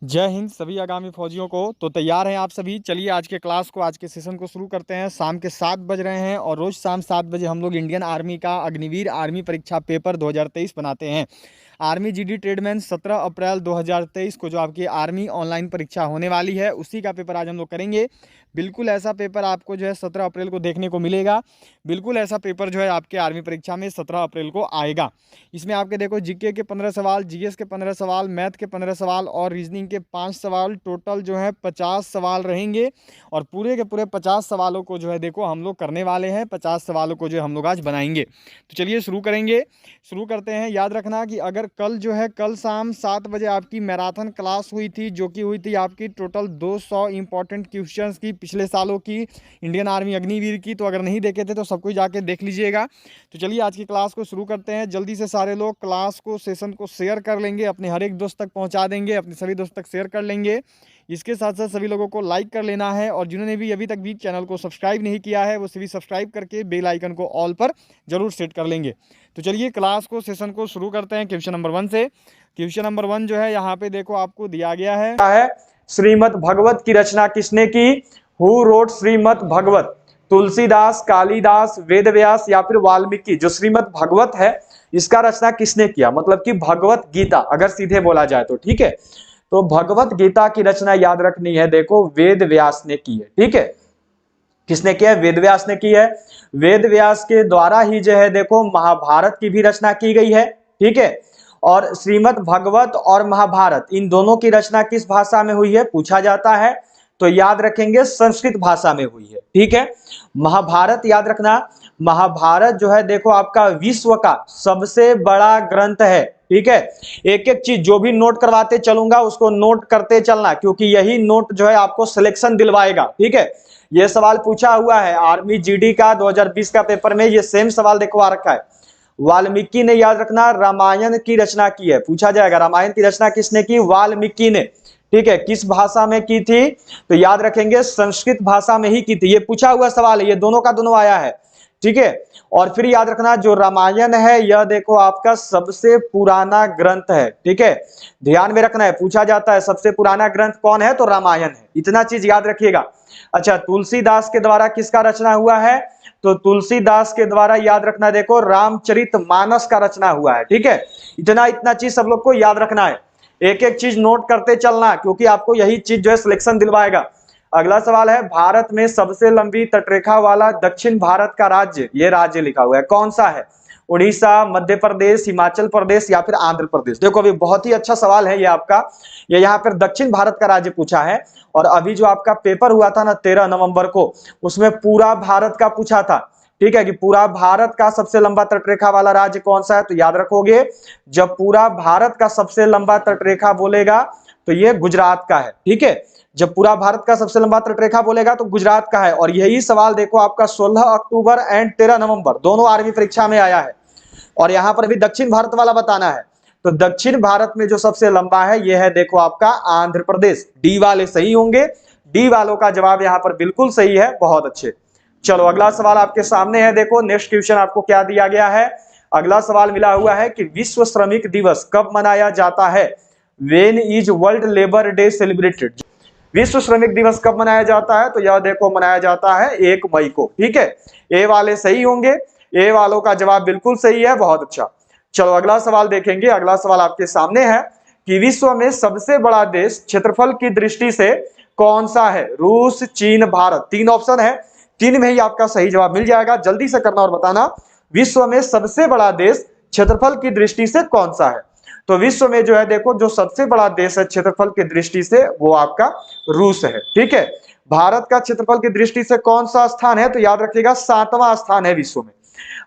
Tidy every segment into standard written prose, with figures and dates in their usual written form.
जय हिंद सभी आगामी फौजियों को। तो तैयार हैं आप सभी? चलिए आज के क्लास को, आज के सेशन को शुरू करते हैं। शाम के 7 बज रहे हैं और रोज़ शाम 7 बजे हम लोग इंडियन आर्मी का अग्निवीर आर्मी परीक्षा पेपर 2023 बनाते हैं। आर्मी जीडी ट्रेडमैन 17 अप्रैल 2023 को जो आपकी आर्मी ऑनलाइन परीक्षा होने वाली है, उसी का पेपर आज हम लोग करेंगे। बिल्कुल ऐसा पेपर आपको जो है 17 अप्रैल को देखने को मिलेगा। बिल्कुल ऐसा पेपर जो है आपके आर्मी परीक्षा में 17 अप्रैल को आएगा। इसमें आपके देखो जीके के 15 सवाल, जीएस के 15 सवाल, मैथ के 15 सवाल और रीजनिंग के 5 सवाल, टोटल जो है 50 सवाल रहेंगे। और पूरे के पूरे 50 सवालों को जो है देखो हम लोग करने वाले हैं। 50 सवालों को जो है हम लोग आज बनाएंगे। तो चलिए शुरू करेंगे, शुरू करते हैं। याद रखना कि अगर कल जो है कल शाम 7 बजे आपकी मैराथन क्लास हुई थी, जो कि हुई थी आपकी टोटल 200 इंपॉर्टेंट क्वेश्चंस की, पिछले सालों की, इंडियन आर्मी अग्निवीर की। तो अगर नहीं देखे थे तो सब कुछ जाके देख लीजिएगा। तो चलिए आज की क्लास को शुरू करते हैं। जल्दी से सारे लोग क्लास को, सेशन को शेयर कर लेंगे, अपने हर एक दोस्त तक पहुंचा देंगे, अपने सभी दोस्त तक शेयर कर लेंगे। इसके साथ साथ सभी लोगों को लाइक कर लेना है और जिन्होंने भी अभी तक भी चैनल को सब्सक्राइब नहीं किया है वो सभी सब्सक्राइब करके बेल आइकन को ऑल पर जरूर सेट कर लेंगे। तो चलिए क्लास को, सेशन को शुरू करते हैं क्वेश्चन नंबर 1 से। क्वेश्चन नंबर 1 जो है यहाँ पे देखो आपको दिया गया है श्रीमद् भगवत की रचना किसने की? हु रोट श्रीमद् भगवत? तुलसीदास, कालिदास, वेदव्यास या फिर वाल्मीकि? जो श्रीमद् भगवत है इसका रचना किसने किया? मतलब कि भगवत गीता अगर सीधे बोला जाए तो, ठीक है। तो भगवत गीता की रचना याद रखनी है, देखो वेद व्यास ने की है, ठीक है। किसने किया है? वेद व्यास ने की है। वेद व्यास के द्वारा ही जो है देखो महाभारत की भी रचना की गई है, ठीक है। और श्रीमद् भगवत और महाभारत इन दोनों की रचना किस भाषा में हुई है पूछा जाता है, तो याद रखेंगे संस्कृत भाषा में हुई है, ठीक है। महाभारत याद रखना, महाभारत जो है देखो आपका विश्व का सबसे बड़ा ग्रंथ है, ठीक है। एक एक चीज जो भी नोट करवाते चलूंगा उसको नोट करते चलना, क्योंकि यही नोट जो है आपको सिलेक्शन दिलवाएगा, ठीक है। ये सवाल पूछा हुआ है आर्मी जीडी का 2020 का पेपर में, ये सेम सवाल देखो आ रखा है। वाल्मीकि ने याद रखना रामायण की रचना की है, पूछा जाएगा रामायण की रचना किसने की? वाल्मीकि ने, ठीक है। किस भाषा में की थी? तो याद रखेंगे संस्कृत भाषा में ही की थी। ये पूछा हुआ सवाल है, ये दोनों का दोनों आया है, ठीक है। और फिर याद रखना जो रामायण है यह देखो आपका सबसे पुराना ग्रंथ है, ठीक है। ध्यान में रखना है, पूछा जाता है सबसे पुराना ग्रंथ कौन है, तो रामायण है। इतना चीज याद रखिएगा। अच्छा, तुलसीदास के द्वारा किसका रचना हुआ है? तो तुलसीदास के द्वारा याद रखना देखो रामचरितमानस का रचना हुआ है, ठीक है। इतना इतना चीज सब लोग को याद रखना है, एक एक चीज नोट करते चलना, क्योंकि आपको यही चीज जो है सिलेक्शन दिलवाएगा। अगला सवाल है भारत में सबसे लंबी तटरेखा वाला दक्षिण भारत का राज्य, ये राज्य लिखा हुआ है कौन सा है? उड़ीसा, मध्य प्रदेश, हिमाचल प्रदेश या फिर आंध्र प्रदेश? देखो अभी बहुत ही अच्छा सवाल है ये आपका, ये यहाँ पर दक्षिण भारत का राज्य पूछा है। और अभी जो आपका पेपर हुआ था ना 13 नवंबर को, उसमें पूरा भारत का पूछा था, ठीक है, कि पूरा भारत का सबसे लंबा तटरेखा वाला राज्य कौन सा है? तो याद रखोगे जब पूरा भारत का सबसे लंबा तटरेखा बोलेगा तो ये गुजरात का है, ठीक है। जब पूरा भारत का सबसे लंबा तटरेखा बोलेगा तो गुजरात का है। और यही सवाल देखो आपका 16 अक्टूबर एंड 13 नवंबर दोनों आर्मी परीक्षा में आया है। और यहां पर भी दक्षिण भारत वाला बताना है, तो दक्षिण भारत में जो सबसे लंबा है यह है देखो आपका आंध्र प्रदेश। डी वाले सही होंगे, डी वालों का जवाब यहां पर बिल्कुल सही है, बहुत अच्छे। चलो अगला सवाल आपके सामने है, देखो नेक्स्ट क्वेश्चन आपको क्या दिया गया है। अगला सवाल मिला हुआ है कि विश्व श्रमिक दिवस कब मनाया जाता है? When is world labour day celebrated? विश्व श्रमिक दिवस कब मनाया जाता है? तो यह देखो मनाया जाता है 1 मई को, ठीक है। ए वाले सही होंगे, ए वालों का जवाब बिल्कुल सही है, बहुत अच्छा। चलो अगला सवाल देखेंगे। अगला सवाल आपके सामने है कि विश्व में सबसे बड़ा देश क्षेत्रफल की दृष्टि से कौन सा है? रूस, चीन, भारत? 3 ऑप्शन है, 3 में ही आपका सही जवाब मिल जाएगा। जल्दी से करना और बताना विश्व में सबसे बड़ा देश क्षेत्रफल की दृष्टि से कौन सा है? तो विश्व में जो है देखो जो सबसे बड़ा देश है क्षेत्रफल की दृष्टि से वो आपका रूस है, ठीक है। भारत का क्षेत्रफल की दृष्टि से कौन सा स्थान है? तो याद रखिएगा 7वां स्थान है विश्व में।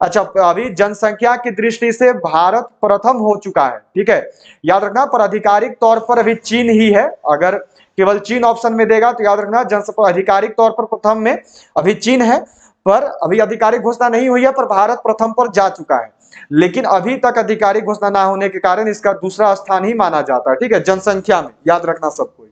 अच्छा, अभी जनसंख्या की दृष्टि से भारत प्रथम हो चुका है, ठीक है। याद रखना पर आधिकारिक तौर पर अभी चीन ही है, अगर केवल चीन ऑप्शन में देगा तो याद रखना आधिकारिक तौर पर प्रथम में अभी चीन है, पर अभी आधिकारिक घोषणा नहीं हुई है, पर भारत प्रथम पर जा चुका है। लेकिन अभी तक आधिकारिक घोषणा ना होने के कारण इसका दूसरा स्थान ही माना जाता है, ठीक है, जनसंख्या में। याद रखना सबको।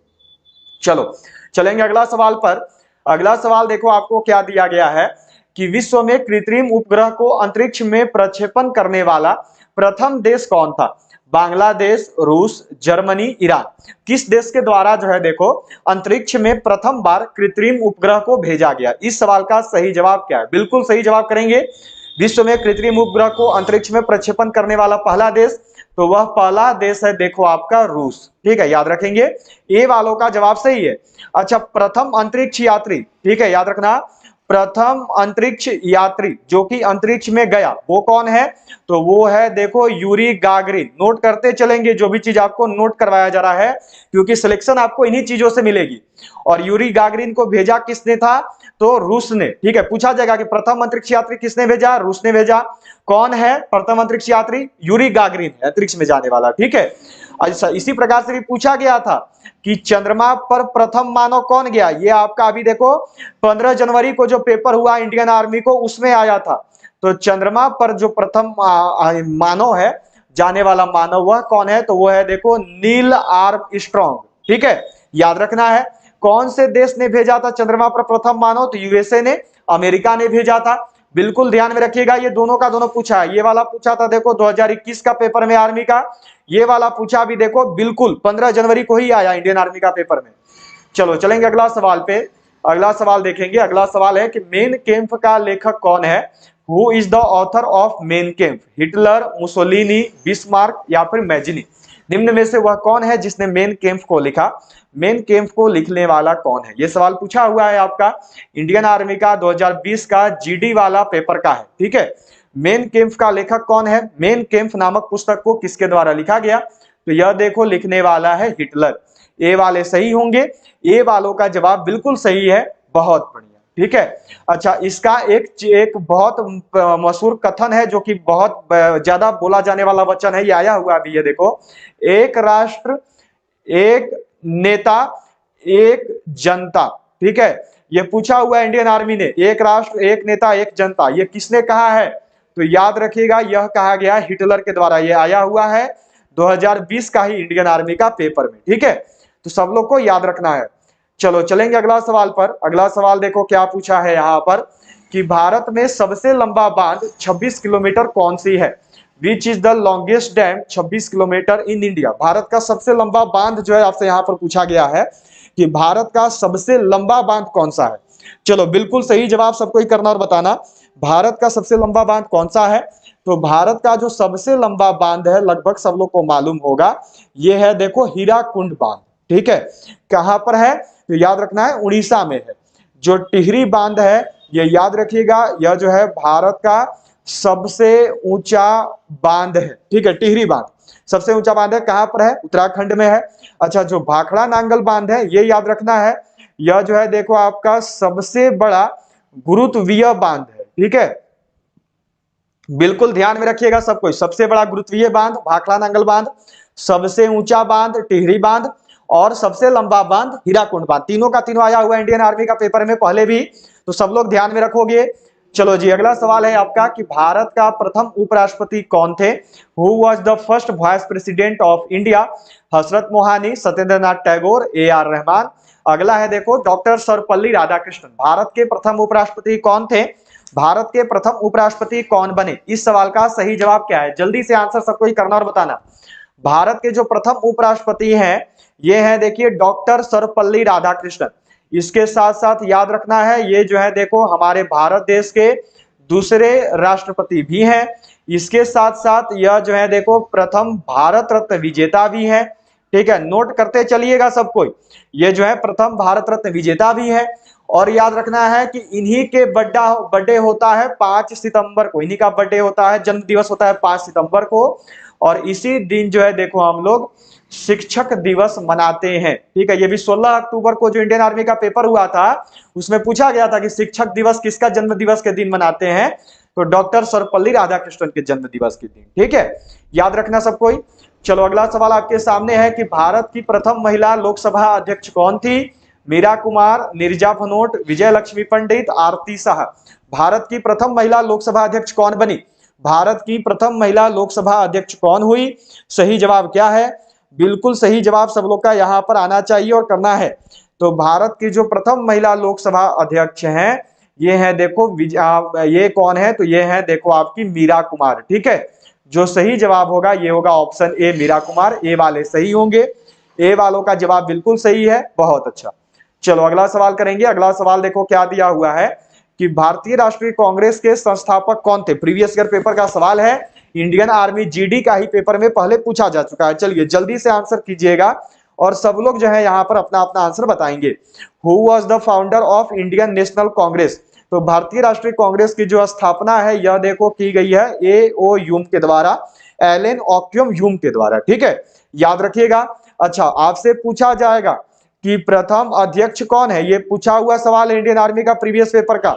चलो चलेंगे अगला सवाल पर। अगला सवाल देखो आपको क्या दिया गया है कि विश्व में कृत्रिम उपग्रह को अंतरिक्ष में प्रक्षेपण करने वाला प्रथम देश कौन था? बांग्लादेश, रूस, जर्मनी, ईरान। किस देश के द्वारा जो है देखो अंतरिक्ष में प्रथम बार कृत्रिम उपग्रह को भेजा गया? इस सवाल का सही जवाब क्या है? बिल्कुल सही जवाब करेंगे। विश्व में कृत्रिम उपग्रह को अंतरिक्ष में प्रक्षेपण करने वाला पहला देश, तो वह पहला देश है देखो आपका रूस। ठीक है, याद रखेंगे, ए वालों का जवाब सही है। अच्छा, प्रथम अंतरिक्ष यात्री, ठीक है याद रखना, प्रथम अंतरिक्ष यात्री जो कि अंतरिक्ष में गया वो कौन है? तो वो है देखो यूरी गागरिन। नोट करते चलेंगे जो भी चीज आपको नोट करवाया जा रहा है, क्योंकि सिलेक्शन आपको इन्हीं चीजों से मिलेगी। और यूरी गागरिन को भेजा किसने था? तो रूस ने। ठीक है, पूछा जाएगा कि प्रथम अंतरिक्ष यात्री किसने भेजा? रूस ने भेजा। कौन है प्रथम अंतरिक्ष यात्री? यूरी गागरिन है अंतरिक्ष में जाने वाला। ठीक है, अच्छा इसी प्रकार से भी पूछा गया था कि चंद्रमा पर प्रथम मानव कौन गया? ये आपका अभी देखो 15 जनवरी को जो पेपर हुआ इंडियन आर्मी को, उसमें आया था। तो चंद्रमा पर जो प्रथम मानव है, जाने वाला मानव, वह कौन है? तो वो है देखो नील आर्मस्ट्रांग। ठीक है, याद रखना है। कौन से देश ने भेजा था चंद्रमा पर प्रथम मानव? तो यूएसए ने, अमेरिका ने भेजा था। बिल्कुल ध्यान में रखिएगा, ये दोनों का दोनों पूछा है। ये वाला पूछा था देखो 2021 का पेपर में आर्मी का, ये वाला पूछा भी देखो बिल्कुल 15 जनवरी को ही आया इंडियन आर्मी का पेपर में। चलो चलेंगे अगला सवाल पे। अगला सवाल देखेंगे। अगला सवाल है कि मेन कैंप का लेखक कौन है? Who is the author of main camp? Hitler, Mussolini, Bismarck या फिर मैजिनी? निम्न में से वह कौन है जिसने मेन कैंप को लिखा? मेन कैंप को लिखने वाला कौन है? यह सवाल पूछा हुआ है आपका इंडियन आर्मी का 2020 का जीडी वाला पेपर का है। ठीक है, मेन कैंप का लेखक कौन है? मेन कैंप नामक पुस्तक को किसके द्वारा लिखा गया? तो यह देखो लिखने वाला है हिटलर। ए वाले सही होंगे, ए वालों का जवाब बिल्कुल सही है। बहुत बढ़िया। ठीक है, अच्छा इसका एक बहुत मशहूर कथन है जो कि बहुत ज्यादा बोला जाने वाला वचन है, ये आया हुआ अभी, ये देखो, एक राष्ट्र एक नेता एक जनता। ठीक है, ये पूछा हुआ है इंडियन आर्मी ने, एक राष्ट्र एक नेता एक जनता, ये किसने कहा है? तो याद रखिएगा यह कहा गया हिटलर के द्वारा। ये आया हुआ है 2020 का ही इंडियन आर्मी का पेपर में। ठीक है, तो सब लोग को याद रखना है। चलो चलेंगे अगला सवाल पर। अगला सवाल देखो क्या पूछा है यहाँ पर कि भारत में सबसे लंबा बांध 26 किलोमीटर कौन सी है? Which is the longest dam 26 kilometre in India? Bharat का सबसे लंबा बांध जो है आपसे यहाँ पर पूछा गया है कि भारत का सबसे लंबा बांध कौन सा है। चलो बिल्कुल सही जवाब सबको ही करना और बताना, भारत का सबसे लंबा बांध कौन सा है? तो भारत का जो सबसे लंबा बांध है, लगभग सब लोग को मालूम होगा, यह है देखो हीराकुंड बांध। ठीक है, कहां पर है? तो याद रखना है उड़ीसा में है। जो टिहरी बांध है, यह याद रखिएगा, यह जो है भारत का सबसे ऊंचा बांध है। ठीक है, टिहरी बांध सबसे ऊंचा बांध है, कहां पर है? उत्तराखंड में है। अच्छा, जो भाखड़ा नांगल बांध है, ये याद रखना है, यह जो है देखो आपका सबसे बड़ा गुरुत्वीय बांध है। ठीक है, बिल्कुल ध्यान में रखिएगा सब कोई, सबसे बड़ा गुरुत्वीय बांध भाखड़ा नांगल बांध, सबसे ऊंचा बांध टिहरी बांध, और सबसे लंबा बांध हीराकुंड बांध। तीनों का तीनों आया हुआ इंडियन आर्मी का पेपर में पहले भी, तो सब लोग ध्यान में रखोगे। चलो जी, अगला सवाल है आपका कि भारत का प्रथम उपराष्ट्रपति कौन थे? Who was the first vice president of India? Hazrat Mohani, Satyendra Nath Tagore, AR Rahman. अगला है देखो डॉक्टर सर्वपल्ली राधाकृष्णन। भारत के प्रथम उपराष्ट्रपति कौन थे? भारत के प्रथम उपराष्ट्रपति कौन बने? इस सवाल का सही जवाब क्या है? जल्दी से आंसर सबको ही करना और बताना। भारत के जो प्रथम उपराष्ट्रपति हैं, ये है देखिए डॉक्टर सर्वपल्ली राधाकृष्णन। इसके साथ साथ याद रखना है, ये जो है देखो हमारे भारत देश के दूसरे राष्ट्रपति भी हैं। इसके साथ साथ यह जो है देखो प्रथम भारत रत्न विजेता भी है। ठीक है, नोट करते चलिएगा सब कोई, ये जो है प्रथम भारत रत्न विजेता भी है। और याद रखना है कि इन्हीं के बर्थडे होता है 5 सितंबर को, इन्हीं का बर्थडे होता है, जन्म दिवस होता है 5 सितंबर को। और इसी दिन जो है देखो हम लोग शिक्षक दिवस मनाते हैं। ठीक है, ये भी 16 अक्टूबर को जो इंडियन आर्मी का पेपर हुआ था उसमें पूछा गया था कि शिक्षक दिवस किसका जन्म दिवस के दिन मनाते हैं? तो डॉक्टर सर्वपल्ली राधाकृष्णन के जन्म दिवस के दिन। ठीक है, याद रखना सबको ही। चलो अगला सवाल आपके सामने है कि भारत की प्रथम महिला लोकसभा अध्यक्ष कौन थी? मीरा कुमार, नीरजा भनोट, विजय लक्ष्मी पंडित, आरती शाह। भारत की प्रथम महिला लोकसभा अध्यक्ष कौन बनी? भारत की प्रथम महिला लोकसभा अध्यक्ष कौन हुई? सही जवाब क्या है? बिल्कुल सही जवाब सब लोग का यहाँ पर आना चाहिए और करना है। तो भारत की जो प्रथम महिला लोकसभा अध्यक्ष हैं, ये है देखो ये कौन है? तो ये है देखो आपकी मीरा कुमार। ठीक है, जो सही जवाब होगा ये होगा ऑप्शन ए मीरा कुमार, ए वाले सही होंगे, ए वालों का जवाब बिल्कुल सही है, बहुत अच्छा। चलो अगला सवाल करेंगे। अगला सवाल देखो क्या दिया हुआ है कि भारतीय राष्ट्रीय कांग्रेस के संस्थापक कौन थे। प्रीवियस ईयर पेपर का सवाल है, इंडियन आर्मी जीडी का ही पेपर में पहले पूछा जा चुका है। चलिए जल्दी से आंसर कीजिएगा और सब लोग जो है यहाँ पर अपना अपना आंसर बताएंगे। Who was the founder of Indian national Congress. तो भारतीय राष्ट्रीय कांग्रेस की जो स्थापना है यह देखो की गई है ए.ओ. ह्यूम के द्वारा, एलन ऑक्यूम ह्यूम के द्वारा, ठीक है, याद रखिएगा। अच्छा, आपसे पूछा जाएगा कि प्रथम अध्यक्ष कौन है, ये पूछा हुआ सवाल है इंडियन आर्मी का प्रीवियस पेपर का।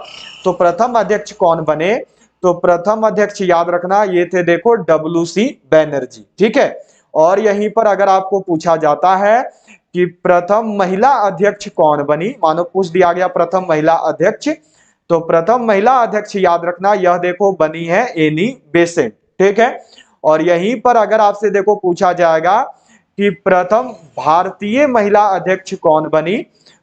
तो प्रथम अध्यक्ष कौन बने, तो प्रथम अध्यक्ष याद रखना ये थे देखो डब्ल्यू.सी. बैनर्जी, ठीक है। और यहीं पर अगर आपको पूछा जाता है कि प्रथम महिला अध्यक्ष कौन बनी, मानो पूछ दिया गया प्रथम महिला अध्यक्ष, तो प्रथम महिला अध्यक्ष याद रखना यह देखो बनी है एनी बेसेंट, ठीक है। और यहीं पर अगर आपसे देखो पूछा जाएगा कि प्रथम भारतीय महिला अध्यक्ष कौन बनी,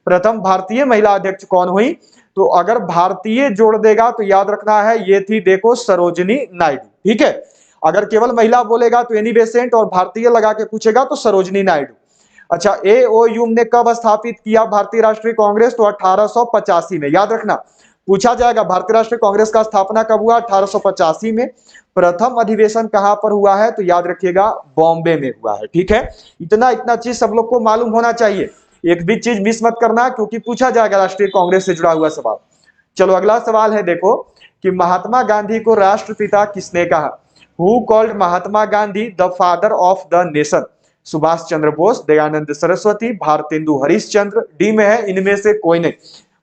प्रथम भारतीय महिला अध्यक्ष कौन हुई, तो अगर भारतीय जोड़ देगा तो याद रखना है ये थी देखो सरोजिनी नायडू, ठीक है। अगर केवल महिला बोलेगा तो एनी बेसेंट और भारतीय लगा के पूछेगा तो सरोजिनी नायडू। अच्छा, ए.ओ. ह्यूम ने कब स्थापित किया भारतीय राष्ट्रीय कांग्रेस, तो 1885 में, याद रखना पूछा जाएगा भारतीय राष्ट्रीय कांग्रेस का स्थापना कब हुआ, 1885 में। प्रथम अधिवेशन कहां पर हुआ है, तो याद रखिएगा बॉम्बे में हुआ है, ठीक है। इतना चीज सब लोग को मालूम होना चाहिए, एक भी चीज मिस मत करना क्योंकि पूछा जाएगा राष्ट्रीय कांग्रेस से जुड़ा हुआ सवाल। चलो अगला सवाल है देखो कि महात्मा गांधी को राष्ट्रपिता किसने कहा। Who called Mahatma Gandhi the father of the nation. Subhash Chandra Bose, Dayanand Saraswati, Bharatendu Harishchandra, D में है इनमें से कोई नहीं।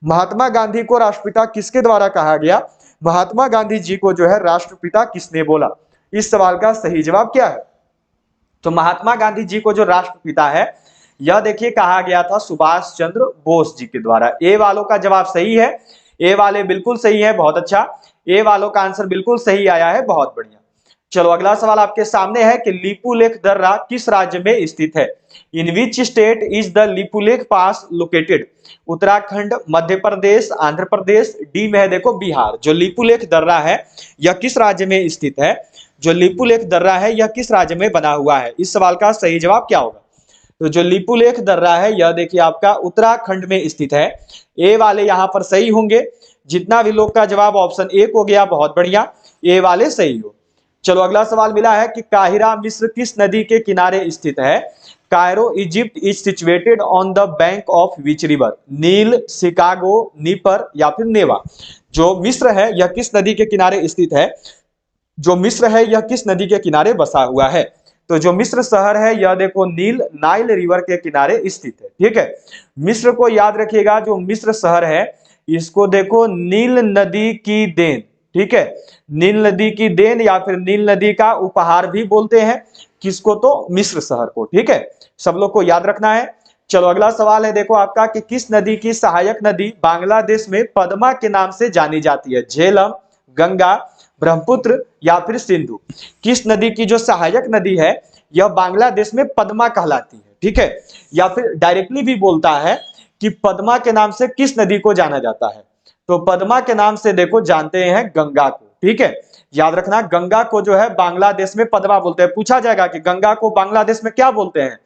महात्मा गांधी को राष्ट्रपिता किसके द्वारा कहा गया, महात्मा गांधी जी को जो है राष्ट्रपिता किसने बोला। इस सवाल का सही जवाब क्या है, तो महात्मा गांधी जी को जो राष्ट्रपिता है यह देखिए कहा गया था सुभाष चंद्र बोस जी के द्वारा। ए वालों का जवाब सही है, ए वाले बिल्कुल सही है, बहुत अच्छा, ए वालों का आंसर बिल्कुल सही आया है, बहुत बढ़िया। चलो अगला सवाल आपके सामने है कि लिपुलेख दर्रा किस राज्य में स्थित है। In which state is the Lipulekh pass located. Uttarakhand, Madhya Pradesh, Andhra Pradesh, D में है देखो बिहार। जो लिपुलेख दर्रा है यह किस राज्य में स्थित है, जो लिपुलेख दर्रा है यह किस राज्य में बना हुआ है। इस सवाल का सही जवाब क्या होगा, तो जो लिपुलेख दर्रा है यह देखिए आपका उत्तराखंड में स्थित है। ए वाले यहां पर सही होंगे, जितना भी लोग का जवाब ऑप्शन ए हो गया, बहुत बढ़िया, ए वाले सही हो। चलो अगला सवाल मिला है कि काहिरा मिस्र किस नदी के किनारे स्थित है। Cairo Egypt is situated on the bank of which river. नील, शिकागो, नीपर या फिर नेवा। जो मिस्र है यह किस नदी के किनारे स्थित है, जो मिस्र है यह किस नदी के किनारे बसा हुआ है। तो जो मिस्र शहर है यह देखो नाइल रिवर के किनारे स्थित है, ठीक है। मिस्र को याद रखिएगा, जो मिस्र शहर है इसको देखो नील नदी की देन, ठीक है, नील नदी की देन या फिर नील नदी का उपहार भी बोलते हैं किसको, तो मिस्र शहर को, ठीक है, सब लोग को याद रखना है। चलो अगला सवाल है देखो आपका कि किस नदी की सहायक नदी बांग्लादेश में पद्मा के नाम से जानी जाती है। झेलम, गंगा, ब्रह्मपुत्र या फिर सिंधु। किस नदी की जो सहायक नदी है यह बांग्लादेश में पद्मा कहलाती है, ठीक है, या फिर डायरेक्टली भी बोलता है कि पद्मा के नाम से किस नदी को जाना जाता है, तो पद्मा के नाम से देखो जानते हैं गंगा को, ठीक है, याद रखना गंगा को जो है बांग्लादेश में पद्मा बोलते हैं। पूछा जाएगा कि गंगा को बांग्लादेश में क्या बोलते हैं,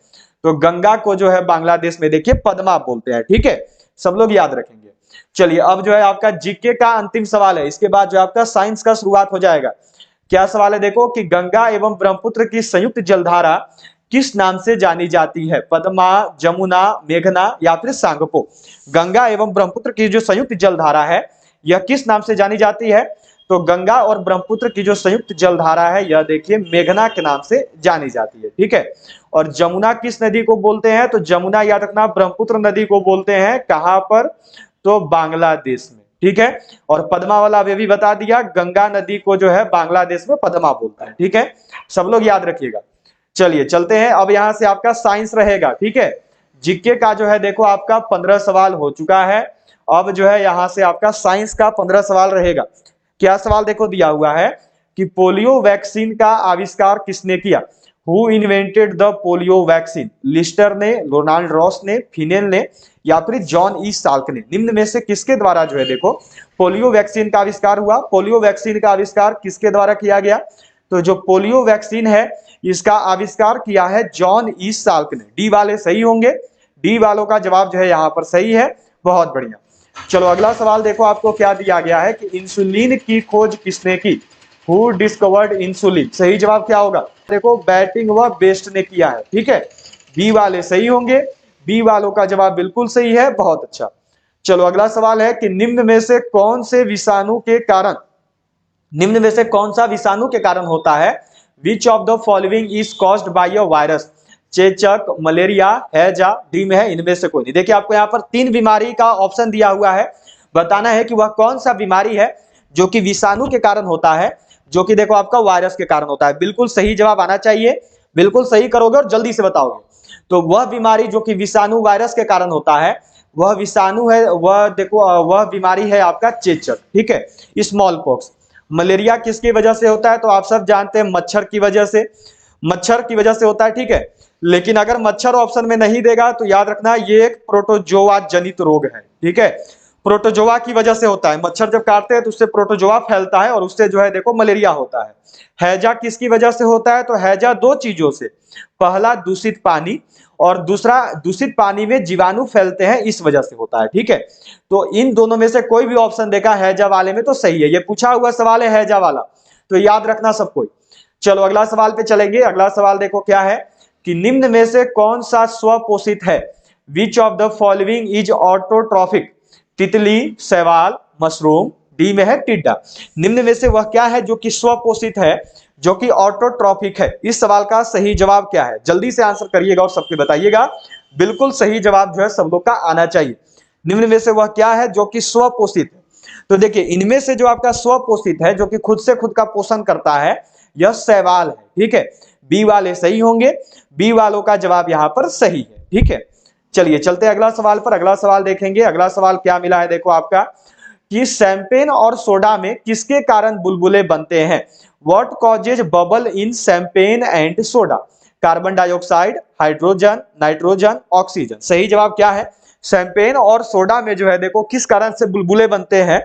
तो गंगा को जो है बांग्लादेश में देखिए पद्मा बोलते हैं, ठीक है, सब लोग याद रखेंगे। चलिए अब जो है आपका जीके का अंतिम सवाल है, इसके बाद जो आपका साइंस का शुरुआत हो जाएगा। क्या सवाल है देखो कि गंगा एवं ब्रह्मपुत्र की संयुक्त जलधारा किस नाम से जानी जाती है। पद्मा, जमुना, मेघना या फिर सांगपो। गंगा एवं ब्रह्मपुत्र की जो संयुक्त जलधारा है यह किस नाम से जानी जाती है, तो गंगा और ब्रह्मपुत्र की जो संयुक्त जलधारा है यह देखिए मेघना के नाम से जानी जाती है, ठीक है। और जमुना किस नदी को बोलते हैं, तो जमुना याद रखना ब्रह्मपुत्र नदी को बोलते हैं, कहां पर, तो बांग्लादेश में, ठीक है। और पद्मा वाला अभी भी बता दिया, गंगा नदी को जो है बांग्लादेश में पद्मा बोलता है, ठीक है, सब लोग याद रखिएगा। चलिए चलते हैं, अब यहां से आपका साइंस रहेगा, ठीक है। जीके का जो है देखो आपका 15 सवाल हो चुका है, अब जो है यहां से आपका साइंस का 15 सवाल रहेगा। क्या सवाल देखो दिया हुआ है कि पोलियो वैक्सीन का आविष्कार किसने किया। Who invented the polio vaccine. Lister ने, रोनाल्ड रॉस ने, फिनेल ने या फिर जॉन ई साल्क ने। निम्न में से किसके द्वारा जो है देखो पोलियो वैक्सीन का आविष्कार हुआ। पोलियो वैक्सीन का आविष्कार किसके द्वारा किया गया, तो जो पोलियो वैक्सीन है इसका आविष्कार किया है जॉन ई साल्क ने। डी वाले सही होंगे, डी वालों का जवाब जो है यहाँ पर सही है। बहुत बढ़िया। चलो अगला सवाल देखो आपको क्या दिया गया है कि इंसुलिन की खोज किसने की। Who discovered insulin. सही जवाब क्या होगा, देखो बैटिंग व बेस्ट ने किया है। ठीक है, बी वाले सही होंगे, बी वालों का जवाब बिल्कुल सही है। बहुत अच्छा। चलो अगला सवाल है कि निम्न में से कौन से विषाणु के कारण, निम्न में से कौन सा विषाणु के कारण होता है। Which of the following is caused by a virus. चेचक, मलेरिया, हैजा, डी में है इनमें से कोई नहीं। देखिए आपको यहाँ पर 3 बीमारी का ऑप्शन दिया हुआ है, बताना है कि वह कौन सा बीमारी है जो कि विषाणु के कारण होता है, जो कि देखो आपका वायरस के कारण होता है। बिल्कुल सही जवाब आना चाहिए, बिल्कुल सही करोगे और जल्दी से बताओगे। तो वह बीमारी जो कि विषाणु वायरस के कारण होता है, वह विषाणु है, वह देखो वह बीमारी है आपका चेचक। ठीक है, स्मॉल पॉक्स। मलेरिया किसकी वजह से होता है, तो आप सब जानते हैं मच्छर की वजह से, मच्छर की वजह से होता है। ठीक है, लेकिन अगर मच्छर ऑप्शन में नहीं देगा तो याद रखना ये एक प्रोटोजोआ जनित रोग है। ठीक है, प्रोटोजोआ की वजह से होता है। मच्छर जब काटते हैं तो उससे प्रोटोजोआ फैलता है और उससे जो है देखो मलेरिया होता है। हैजा किसकी वजह से होता है, तो हैजा 2 चीजों से, पहला दूषित पानी और दूसरा दूषित पानी में जीवाणु फैलते हैं, इस वजह से होता है। ठीक है, तो इन दोनों में से कोई भी ऑप्शन देखा हैजा वाले में तो सही है। ये पूछा हुआ सवाल है हैजा वाला, तो याद रखना सब कोई। चलो अगला सवाल पे चलेंगे। अगला सवाल देखो क्या है कि निम्न में से कौन सा स्वपोषित है। Which of the following is autotrophic. तितली, शैवाल, मशरूम, डी में है टिड्डा। निम्न में से वह क्या है जो कि स्वपोषित है, जो कि ऑटोट्रॉफिक है। इस सवाल का सही जवाब क्या है, जल्दी से आंसर करिएगा और सबके बताइएगा। बिल्कुल सही जवाब जो है सब लोग का आना चाहिए। निम्न में से वह क्या है जो कि स्वपोषित है। तो देखिए इनमें से जो आपका स्वपोषित है, जो कि खुद से खुद का पोषण करता है, यह शैवाल है। ठीक है, बी वाले सही होंगे, बी वालों का जवाब यहां पर सही है। ठीक है, चलिए चलते हैं अगला सवाल पर। अगला सवाल देखेंगे। अगला सवाल क्या मिला है देखो आपका कि शैंपेन और सोडा में किसके कारण बुलबुले बनते हैं। What causes bubble in champagne and soda. Carbon dioxide, hydrogen, nitrogen, oxygen. सही जवाब क्या है, शैंपेन और सोडा में जो है देखो किस कारण से बुलबुले बनते हैं।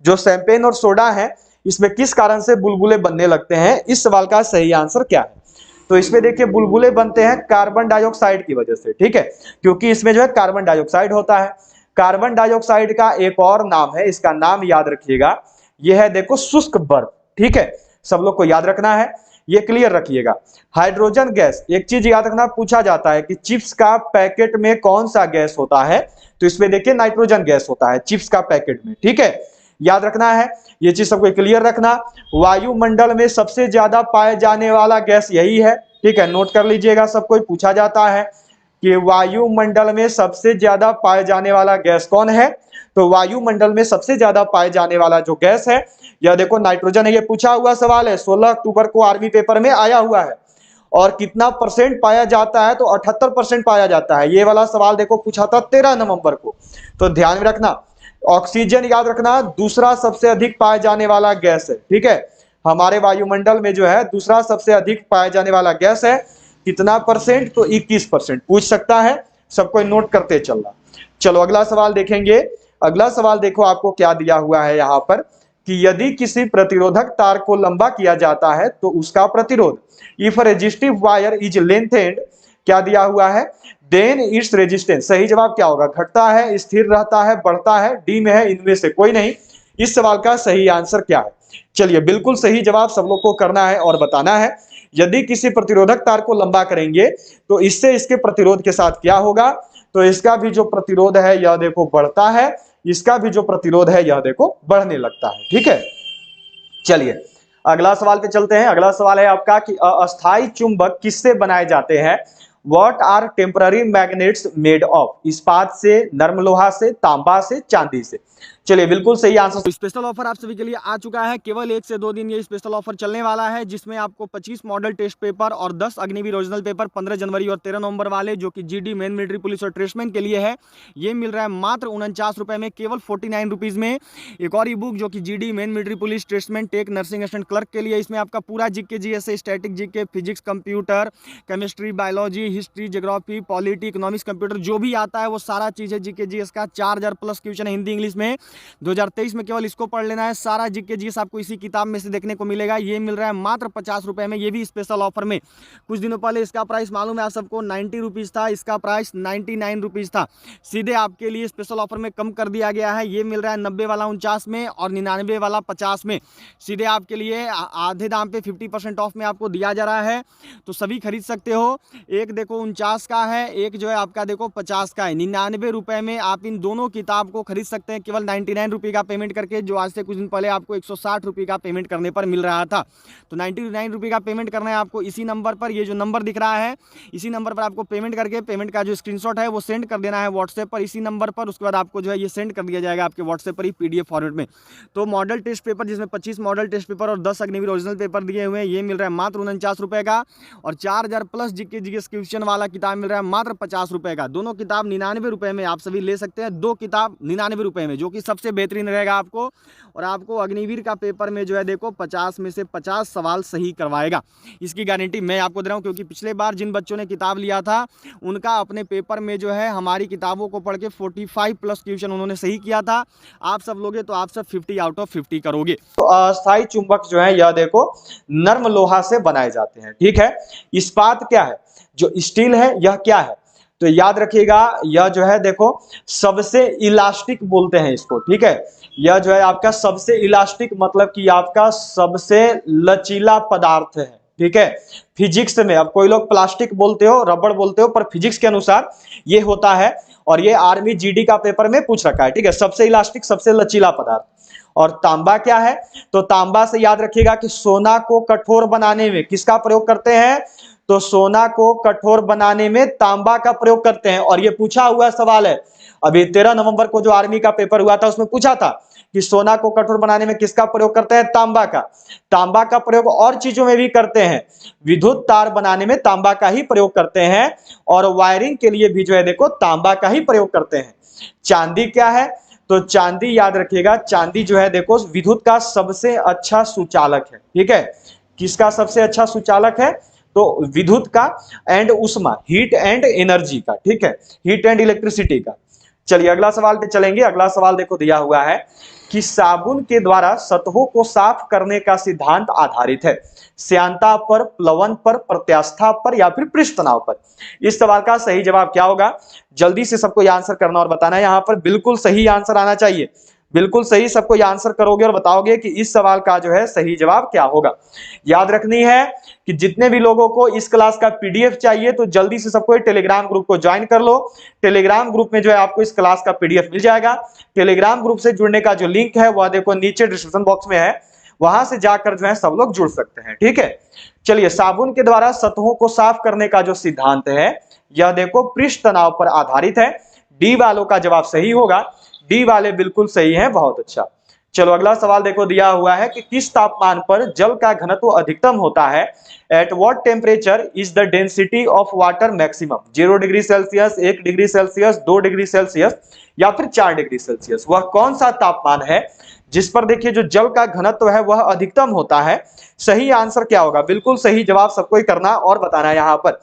जो शैंपेन और सोडा है इसमें किस कारण से बुलबुले बनने लगते हैं, इस सवाल का सही आंसर क्या है। तो इसमें देखिए बुलबुले बनते हैं कार्बन डाइऑक्साइड की वजह से। ठीक है, क्योंकि इसमें जो है कार्बन डाइऑक्साइड होता है। कार्बन डाइऑक्साइड का एक और नाम है, इसका नाम याद रखिएगा, यह है देखो शुष्क बर्फ। ठीक है, सब लोग को याद रखना है, ये क्लियर रखिएगा। हाइड्रोजन गैस, एक चीज याद रखना, पूछा जाता है कि चिप्स का पैकेट में कौन सा गैस होता है, तो इसमें देखिए नाइट्रोजन गैस होता है चिप्स का पैकेट में। ठीक है, याद रखना है, ये चीज सबको क्लियर रखना। वायुमंडल में सबसे ज्यादा पाए जाने वाला गैस यही है। ठीक है, नोट कर लीजिएगा, सब कोई पूछा जाता है कि वायुमंडल में सबसे ज्यादा पाए जाने वाला गैस कौन है, तो वायुमंडल में सबसे ज्यादा पाए जाने वाला जो गैस है यह देखो नाइट्रोजन है। ये पूछा हुआ सवाल है, 16 अक्टूबर को आर्मी पेपर में आया हुआ है। और कितना परसेंट पाया जाता है, तो 78% पाया जाता है। ये वाला सवाल देखो पूछा था 13 नवंबर को, तो ध्यान में रखना। ऑक्सीजन याद रखना दूसरा सबसे अधिक पाए जाने वाला गैस है। ठीक है, हमारे वायुमंडल में जो है दूसरा सबसे अधिक पाए जाने वाला गैस है। कितना परसेंट, तो 21% पूछ सकता है, सबको नोट करते चलना। चलो अगला सवाल देखेंगे। अगला सवाल देखो आपको क्या दिया हुआ है यहाँ पर कि यदि किसी प्रतिरोधक तार को लंबा किया जाता है तो उसका प्रतिरोध, इफ रेजिस्टिव वायर इज लेंथेंड, क्या दिया हुआ है, देन इट्स रेजिस्टेंस। सही जवाब क्या होगा, घटता है, स्थिर रहता है, बढ़ता है, डी में है इनमें से कोई नहीं। इस सवाल का सही आंसर क्या है, चलिए बिल्कुल सही जवाब सब लोग को करना है और बताना है। यदि किसी प्रतिरोधक तार को लंबा करेंगे तो इससे इसके प्रतिरोध के साथ क्या होगा, तो इसका भी जो प्रतिरोध है यह देखो बढ़ता है, इसका भी जो प्रतिरोध है यह देखो बढ़ने लगता है। ठीक है, चलिए अगला सवाल पे चलते हैं। अगला सवाल है आपका कि अस्थायी चुंबक किससे बनाए जाते हैं। What are temporary magnets made of. इस्पात से, नर्म लोहा से, तांबा से, चांदी से। चलिए बिल्कुल सही आंसर। तो स्पेशल ऑफर आप सभी के लिए आ चुका है। केवल 1 से 2 दिन ये स्पेशल ऑफर चलने वाला है, जिसमें आपको 25 मॉडल टेस्ट पेपर और 10 अग्निवीर ओरिजिनल पेपर 15 जनवरी और 13 नवंबर वाले, जो कि जीडी मेन मिलिट्री पुलिस और ट्रेसमैन के लिए है, ये मिल रहा है मात्र 49 रुपए में, केवल 49 रुपीज़ में। एक और ई बुक जो कि GD men military police tradesman tech nursing assistant clerk के लिए, इसमें आपका पूरा GK GS, static GK, physics, computer, chemistry, biology, history, geography, polity, economics, computer जो भी आता है वो सारा चीज़ है जीके जीएस का। 4000 प्लस क्वेश्चन है हिंदी इंग्लिश में, 2023 में केवल इसको पढ़ लेना है। सारा जीके जीएस आपको इसी किताब में से देखने को मिलेगा। ये मिल रहा है मात्र 50 रुपये में, ये भी स्पेशल ऑफर में। कुछ दिनों पहले इसका प्राइस मालूम है आप सबको 90 रुपीज़ था, इसका प्राइस 99 रुपीज़ था। सीधे आपके लिए स्पेशल ऑफर में कम कर दिया गया है। ये मिल रहा है 90 वाला 49 में और 99 वाला 50 में। सीधे आपके लिए आधे दाम पे 50% ऑफ में आपको दिया जा रहा है, तो सभी खरीद सकते हो। एक देखो 49 का है, एक जो है आपका देखो 50 का है। 99 रुपये में आप इन दोनों किताब को खरीद सकते हैं केवल 99 रुपये का पेमेंट करके, जो आज से कुछ दिन पहले आपको 160 रुपये का पेमेंट करने पर मिल रहा था। तो 99 रुपये का पेमेंट करना है आपको इसी नंबर पर, ये जो नंबर दिख रहा है इसी नंबर पर आपको पेमेंट करके पेमेंट का जो स्क्रीनशॉट है वो सेंड कर देना है व्हाट्सएप पर इसी नंबर पर। उसके बाद आपको जो है ये सेंड कर दिया जाएगा आपके व्हाट्सएप पर ही PDF फॉर्मेट में। तो मॉडल टेस्ट पेपर जिसमें 25 मॉडल टेस्ट पेपर और 10 अग्निवीर ओरिजिनल पेपर दिए हुए हैं, ये मिल रहा है मात्र 49 रुपये का। और 4000 प्लस जीके जीएस क्वेश्चन वाला किताब मिल रहा है मात्र 50 रुपये का। दोनों किताब 99 रुपये में आप सभी ले सकते हैं। 2 किताब 99 रुपये में, जो कि सबसे बेहतरीन रहेगा आपको। और आपको अग्निवीर का पेपर में जो है देखो 50 में से 50 सवाल सही करवाएगा, इसकी गारंटी मैं आपको दे रहा हूँ। क्योंकि पिछले बार जिन बच्चों ने किताब लिया था उनका अपने पेपर में जो है हमारी किताबों को पढ़ के 45 प्लस क्वेश्चन उन्होंने सही किया था। आप सब लोगे तो आप सब 50 आउट ऑफ 50 करोगे। तो अस्थायी चुंबक जो है यह देखो नर्म लोहा से बनाए जाते हैं, ठीक है। इस्पात क्या है, जो स्टील है यह क्या है, तो याद रखिएगा यह जो है देखो सबसे इलास्टिक बोलते हैं इसको, ठीक है। यह जो है आपका सबसे इलास्टिक मतलब कि आपका सबसे लचीला पदार्थ है, ठीक है। फिजिक्स में अब कोई लोग प्लास्टिक बोलते हो, रबड़ बोलते हो, पर फिजिक्स के अनुसार ये होता है। और ये आर्मी जीडी का पेपर में पूछ रखा है, ठीक है। सबसे इलास्टिक सबसे लचीला पदार्थ। और तांबा क्या है, तो तांबा से याद रखिएगा कि सोना को कठोर बनाने में किसका प्रयोग करते हैं, तो सोना को कठोर बनाने में तांबा का प्रयोग करते हैं। और ये पूछा हुआ सवाल है, अभी 13 नवंबर को जो आर्मी का पेपर हुआ था उसमें पूछा था कि सोना को कठोर बनाने में किसका प्रयोग करते हैं, तांबा का। तांबा का प्रयोग और चीजों में भी करते हैं, विद्युत तार बनाने में तांबा का ही प्रयोग करते हैं, और वायरिंग के लिए भी जो है देखो तांबा का ही प्रयोग करते हैं। चांदी क्या है, तो चांदी याद रखिएगा, चांदी जो है देखो विद्युत का सबसे अच्छा सुचालक है, ठीक है। किसका सबसे अच्छा सुचालक है, तो विद्युत का एंड उष्मा, हीट एंड एनर्जी का, ठीक है, हीट एंड इलेक्ट्रिसिटी का। चलिए अगला सवाल पे चलेंगे। अगला सवाल देखो दिया हुआ है कि साबुन के द्वारा सतहों को साफ करने का सिद्धांत आधारित है श्यानता पर, प्लवन पर, प्रत्यास्था पर या फिर पृष्ठ तनाव पर। इस सवाल का सही जवाब क्या होगा, जल्दी से सबको ये आंसर करना और बताना है। यहां पर बिल्कुल सही आंसर आना चाहिए, बिल्कुल सही सबको ये आंसर करोगे और बताओगे कि इस सवाल का जो है सही जवाब क्या होगा। याद रखनी है कि जितने भी लोगों को इस क्लास का PDF चाहिए तो जल्दी से सबको टेलीग्राम ग्रुप को ज्वाइन कर लो। टेलीग्राम ग्रुप में जो है आपको इस क्लास का PDF मिल जाएगा। टेलीग्राम ग्रुप से जुड़ने का जो लिंक है वह देखो नीचे डिस्क्रिप्शन बॉक्स में है, वहां से जाकर जो है सब लोग जुड़ सकते हैं, ठीक है। चलिए, साबुन के द्वारा सतहों को साफ करने का जो सिद्धांत है यह देखो पृष्ठ तनाव पर आधारित है। डी वालों का जवाब सही होगा, डी वाले बिल्कुल सही है, बहुत अच्छा। चलो अगला सवाल देखो दिया हुआ है कि किस तापमान पर जल का घनत्व अधिकतम होता है, at what temperature is the density of water maximum. 0 degree Celsius, 1 degree Celsius, 2 degree Celsius या फिर 4 डिग्री सेल्सियस। वह कौन सा तापमान है जिस पर देखिए जो जल का घनत्व है वह अधिकतम होता है। सही आंसर क्या होगा, बिल्कुल सही जवाब सबको ही करना और बताना है यहाँ पर।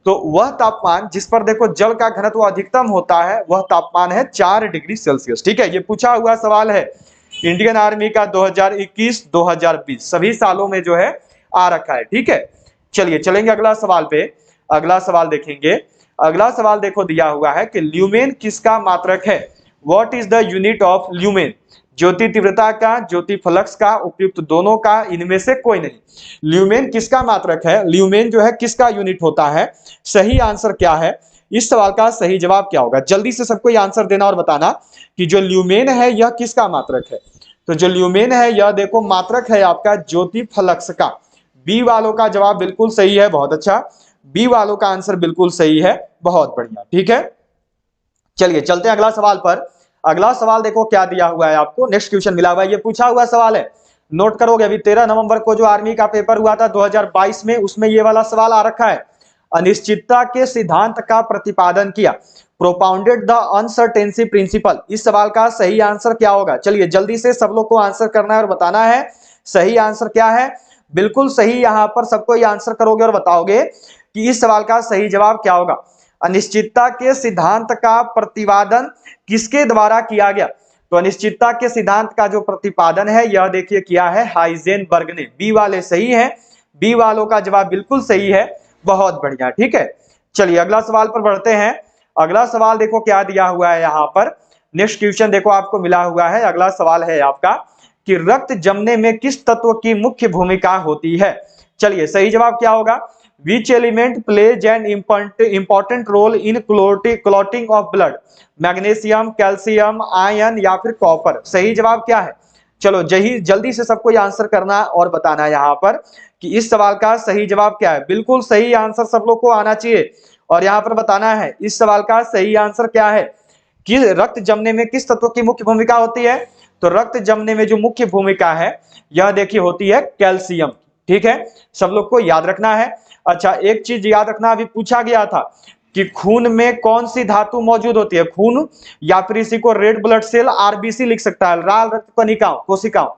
तो वह तापमान जिस पर देखो जल का घनत्व अधिकतम होता है वह तापमान है 4 डिग्री सेल्सियस, ठीक है। ये पूछा हुआ सवाल है इंडियन आर्मी का 2021-2020 सभी सालों में जो है आ रखा है, ठीक है। चलिए चलेंगे अगला सवाल पे। अगला सवाल देखेंगे। अगला सवाल देखो दिया हुआ है कि ल्यूमेन किसका मात्रक है, what is the unit of lumen. ज्योति तीव्रता का, ज्योति फ्लक्स का, उपयुक्त दोनों का, इनमें से कोई नहीं। ल्यूमेन किसका मात्रक है, ल्यूमेन जो है किसका यूनिट होता है, सही आंसर क्या है, इस सवाल का सही जवाब क्या होगा। जल्दी से सबको ये आंसर देना और बताना कि जो ल्यूमेन है यह किसका मात्रक है। तो जो ल्यूमेन है यह देखो मात्रक है आपका ज्योति फ्लक्स का। बी वालों का जवाब बिल्कुल सही है, बहुत अच्छा। बी वालों का आंसर बिल्कुल सही है, बहुत बढ़िया, ठीक है। चलिए चलते हैं अगला सवाल पर। अगला सवाल देखो क्या दिया हुआ है आपको, नेक्स्ट क्वेश्चन मिला हुआ है, ये पूछा हुआ सवाल है, नोट करोगे। अभी 13 नवंबर को जो आर्मी का पेपर हुआ था 2022 में, उसमें ये वाला सवाल आ रखा है। अनिश्चितता के सिद्धांत का प्रतिपादन किया, प्रोपाउंडेड द अनसर्टेनिटी प्रिंसिपल। इस सवाल का सही आंसर क्या होगा, चलिए जल्दी से सब लोग को आंसर करना है और बताना है सही आंसर क्या है। बिल्कुल सही, यहां पर सबको ये आंसर करोगे और बताओगे कि इस सवाल का सही जवाब क्या होगा। अनिश्चितता के सिद्धांत का प्रतिपादन किसके द्वारा किया गया, तो अनिश्चितता के सिद्धांत का जो प्रतिपादन है यह देखिए किया है हाइजेनबर्ग ने। बी वाले सही है, बी वालों का जवाब बिल्कुल सही है, बहुत बढ़िया। ठीक है, चलिए अगला सवाल पर बढ़ते हैं। अगला सवाल देखो क्या दिया हुआ है यहाँ पर, नेक्स्ट क्वेश्चन देखो आपको मिला हुआ है। अगला सवाल है आपका कि रक्त जमने में किस तत्व की मुख्य भूमिका होती है। चलिए सही जवाब क्या होगा, which element plays an important role in clotting of blood, magnesium, calcium, iron या फिर कॉपर। सही जवाब क्या है, चलो जल्दी से सबको आंसर करना और बताना यहाँ पर कि इस सवाल का सही जवाब क्या है। बिल्कुल सही आंसर सब लोग को आना चाहिए और यहाँ पर बताना है इस सवाल का सही आंसर क्या है कि रक्त जमने में किस तत्व की मुख्य भूमिका होती है। तो रक्त जमने में जो मुख्य भूमिका है यह देखिए होती है कैल्शियम। ठीक है, सब लोग को याद रखना है। अच्छा एक चीज याद रखना, अभी पूछा गया था कि खून में कौन सी धातु मौजूद होती है, खून या फिर इसी को रेड ब्लड सेल आरबीसी लिख सकता है, लाल रक्त कणिकाओं कोशिकाओं।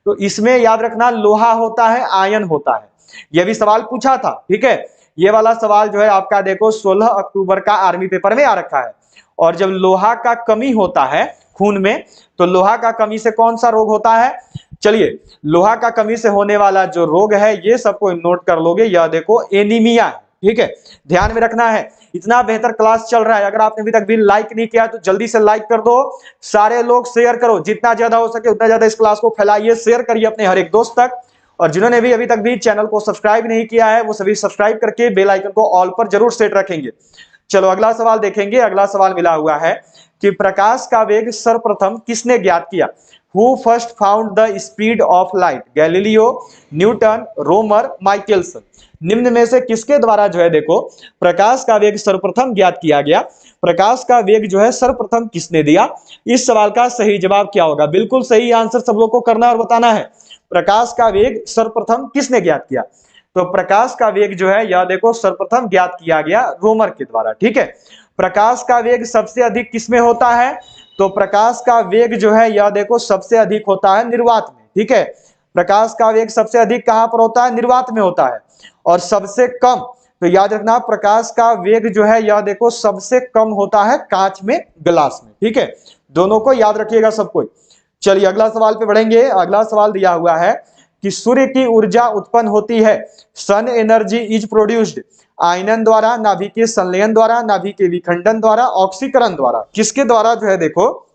तो इसमें याद रखना लोहा होता है, आयन होता है, यह भी सवाल पूछा था। ठीक है, ये वाला सवाल जो है आपका देखो 16 अक्टूबर का आर्मी पेपर में आ रखा है। और जब लोहा का कमी होता है खून में, तो लोहा का कमी से कौन सा रोग होता है, चलिए लोहा का कमी से होने वाला जो रोग है ये सबको नोट कर लोगे, यह देखो एनीमिया है। ठीक है, ध्यान में रखना है। इतना बेहतर क्लास चल रहा है, अगर आपने अभी तक भी लाइक नहीं किया तो जल्दी से लाइक कर दो, सारे लोग शेयर करो, जितना ज्यादा हो सके उतना ज्यादा इस क्लास को फैलाइए, शेयर करिए अपने हर एक दोस्त तक। और जिन्होंने भी अभी तक भी चैनल को सब्सक्राइब नहीं किया है वो सभी सब्सक्राइब करके बेल आइकन को ऑल पर जरूर सेट रखेंगे। चलो अगला सवाल देखेंगे। अगला सवाल मिला हुआ है कि प्रकाश का वेग सर्वप्रथम किसने ज्ञात किया। Who first found the speed of light, Galileo, Newton, Romer, Michelson. निम्न में से किसके द्वारा जो है देखो प्रकाश का वेग सर्वप्रथम ज्ञात किया गया, प्रकाश का वेग जो है सर्वप्रथम किसने दिया। इस सवाल का सही जवाब क्या होगा, बिल्कुल सही आंसर सब लोग को करना और बताना है। प्रकाश का वेग सर्वप्रथम किसने ज्ञात किया, तो प्रकाश का वेग जो है यह देखो सर्वप्रथम ज्ञात किया गया रोमर के द्वारा। ठीक है, प्रकाश का वेग सबसे अधिक किसमें होता है, तो प्रकाश का वेग जो है यह देखो सबसे अधिक होता है निर्वात में। ठीक है, प्रकाश का वेग सबसे अधिक कहां पर होता है, निर्वात में होता है। और सबसे कम, तो याद रखना प्रकाश का वेग जो है यह देखो सबसे कम होता है कांच में, ग्लास में। ठीक है, दोनों को याद रखिएगा सब कोई। चलिए अगला सवाल पे बढ़ेंगे। अगला सवाल दिया हुआ है कि सूर्य की ऊर्जा उत्पन्न होती है, सन एनर्जी इज प्रोड्यूस्ड, आयनन द्वारा, नाभिकीय संलयन द्वारा, नाभिकीय विखंडन द्वारा, ऑक्सीकरण द्वारा। किसके द्वारा जो है देखो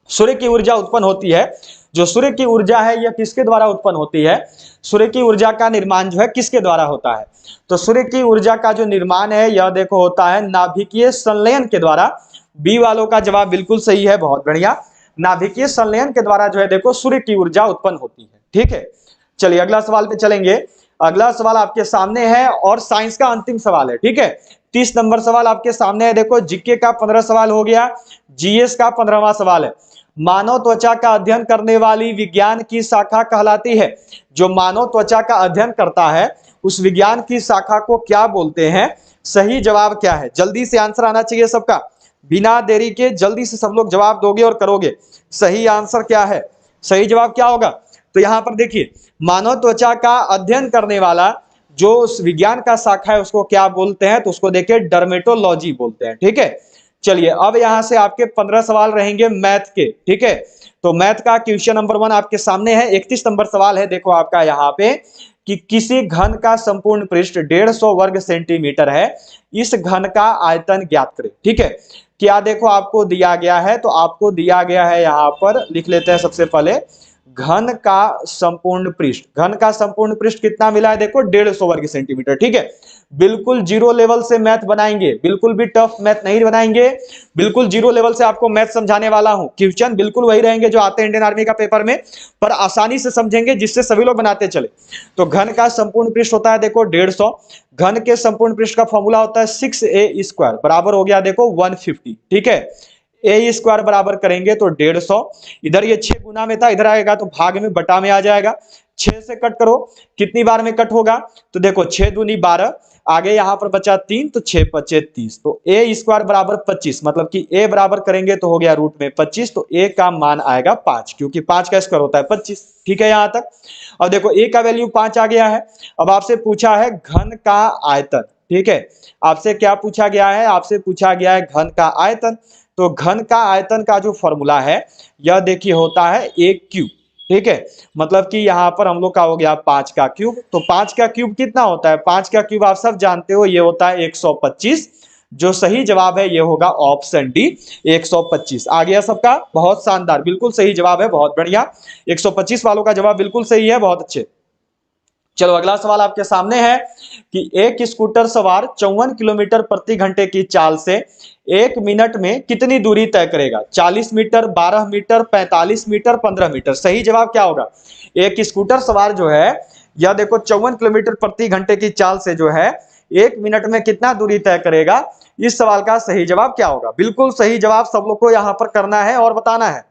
सूर्य की ऊर्जा उत्पन्न होती है, जो सूर्य की ऊर्जा है यह किसके द्वारा उत्पन्न होती है, सूर्य की ऊर्जा का निर्माण जो है किसके द्वारा होता है, तो सूर्य की ऊर्जा का जो निर्माण है यह देखो होता है नाभिकीय संलयन के द्वारा। बी वालों का जवाब बिल्कुल सही है, बहुत बढ़िया, नाभिकीय संलयन के द्वारा जो है देखो सूर्य की ऊर्जा उत्पन्न होती है। ठीक है, चलिए अगला सवाल पे चलेंगे। अगला सवाल आपके सामने है और साइंस का अंतिम सवाल है। ठीक है, 30 नंबर सवाल आपके सामने है। देखो जीके का 15 सवाल हो गया, जीएस का 15वां सवाल है। मानव त्वचा का अध्ययन करने वाली विज्ञान की शाखा कहलाती है, जो मानव त्वचा का अध्ययन करता है उस विज्ञान की शाखा को क्या बोलते हैं। सही जवाब क्या है, जल्दी से आंसर आना चाहिए सबका, बिना देरी के जल्दी से सब लोग जवाब दोगे और करोगे। सही आंसर क्या है, सही जवाब क्या होगा, तो यहां पर देखिए मानव त्वचा का अध्ययन करने वाला जो उस विज्ञान का शाखा है उसको क्या बोलते हैं, तो उसको देखिए डर्मेटोलॉजी बोलते हैं। ठीक है, चलिए अब यहां से आपके 15 सवाल रहेंगे मैथ के। ठीक है, तो मैथ का क्वेश्चन नंबर 1 आपके सामने है। 31 नंबर सवाल है देखो आपका यहाँ पे कि किसी घन का संपूर्ण पृष्ठ 150 वर्ग सेंटीमीटर है, इस घन का आयतन ज्ञात करें। ठीक है, क्या देखो आपको दिया गया है, तो आपको दिया गया है यहाँ पर, लिख लेते हैं सबसे पहले घन का संपूर्ण पृष्ठ। घन का संपूर्ण पृष्ठ कितना मिला है देखो 150 वर्ग सेंटीमीटर। ठीक है, बिल्कुल जीरो लेवल से मैथ बनाएंगे, बिल्कुल भी टफ मैथ नहीं बनाएंगे, बिल्कुल जीरो लेवल से आपको मैथ समझाने वाला हूं। क्वेश्चन बिल्कुल वही रहेंगे जो आते हैं इंडियन आर्मी का पेपर में, पर आसानी से समझेंगे जिससे सभी लोग बनाते चले। तो घन का संपूर्ण पृष्ठ होता है देखो 150, घन के संपूर्ण पृष्ठ का फॉर्मूला होता है 6a² बराबर हो गया देखो 150। ठीक है, ए स्क्वायर बराबर करेंगे तो 150, इधर ये 6 गुना में था, इधर आएगा तो भाग में बटा में आ जाएगा। 6 से कट करो, कितनी बार में कट होगा, तो देखो 6 दूनी 12, आगे यहां पर बचा 3 तो 6 पचे 30, तो ए स्क्वायर बराबर 25, मतलब कि ए बराबर करेंगे तो हो गया रूट में 25, तो ए का मान आएगा 5, क्योंकि 5 का स्क्वायर होता है 25। ठीक है, यहां तक। अब देखो ए का वैल्यू 5 आ गया है। अब आपसे पूछा है घन का आयतन। ठीक है, आपसे क्या पूछा गया है, आपसे पूछा गया है घन का आयतन। तो घन का आयतन का जो फॉर्मूला है यह देखिए होता है 1 क्यूब। ठीक है, मतलब कि यहाँ पर हम लोग का हो गया 5 का क्यूब। तो 5 का क्यूब कितना होता है? 5 का क्यूब आप सब जानते हो ये होता है 125। जो सही जवाब है ये होगा ऑप्शन डी 125। आ गया सबका? बहुत शानदार, बिल्कुल सही जवाब है, बहुत बढ़िया। 125 वालों का जवाब बिल्कुल सही है, बहुत अच्छे। चलो अगला सवाल आपके सामने है कि एक स्कूटर सवार 54 किलोमीटर प्रति घंटे की चाल से 1 मिनट में कितनी दूरी तय करेगा? 40 मीटर, 12 मीटर, 45 मीटर, 15 मीटर। सही जवाब क्या होगा? एक स्कूटर सवार जो है यह देखो 54 किलोमीटर प्रति घंटे की चाल से जो है 1 मिनट में कितना दूरी तय करेगा? इस सवाल का सही जवाब क्या होगा? बिल्कुल सही जवाब सब लोग को यहां पर करना है और बताना है।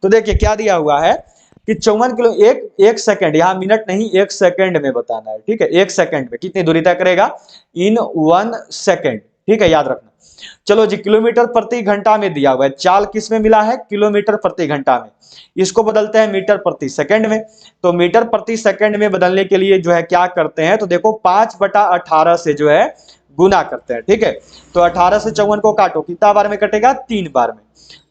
तो देखिए क्या दिया हुआ है कि 54 किलो एक सेकंड, यहां मिनट नहीं, 1 सेकंड में बताना है। ठीक है, 1 सेकंड में कितनी दूरी तय करेगा? इन 1 सेकंड। ठीक है, याद रखना। चलो जी, किलोमीटर प्रति घंटा में दिया हुआ है, चाल किस में मिला है? किलोमीटर प्रति घंटा में। इसको बदलते हैं मीटर प्रति सेकंड में। तो मीटर प्रति सेकंड में बदलने के लिए जो है क्या करते हैं? तो देखो 5/18 से जो है गुना करते हैं। ठीक है, तो 18 से 54 को काटो, कितना बार में कटेगा? 3 बार में।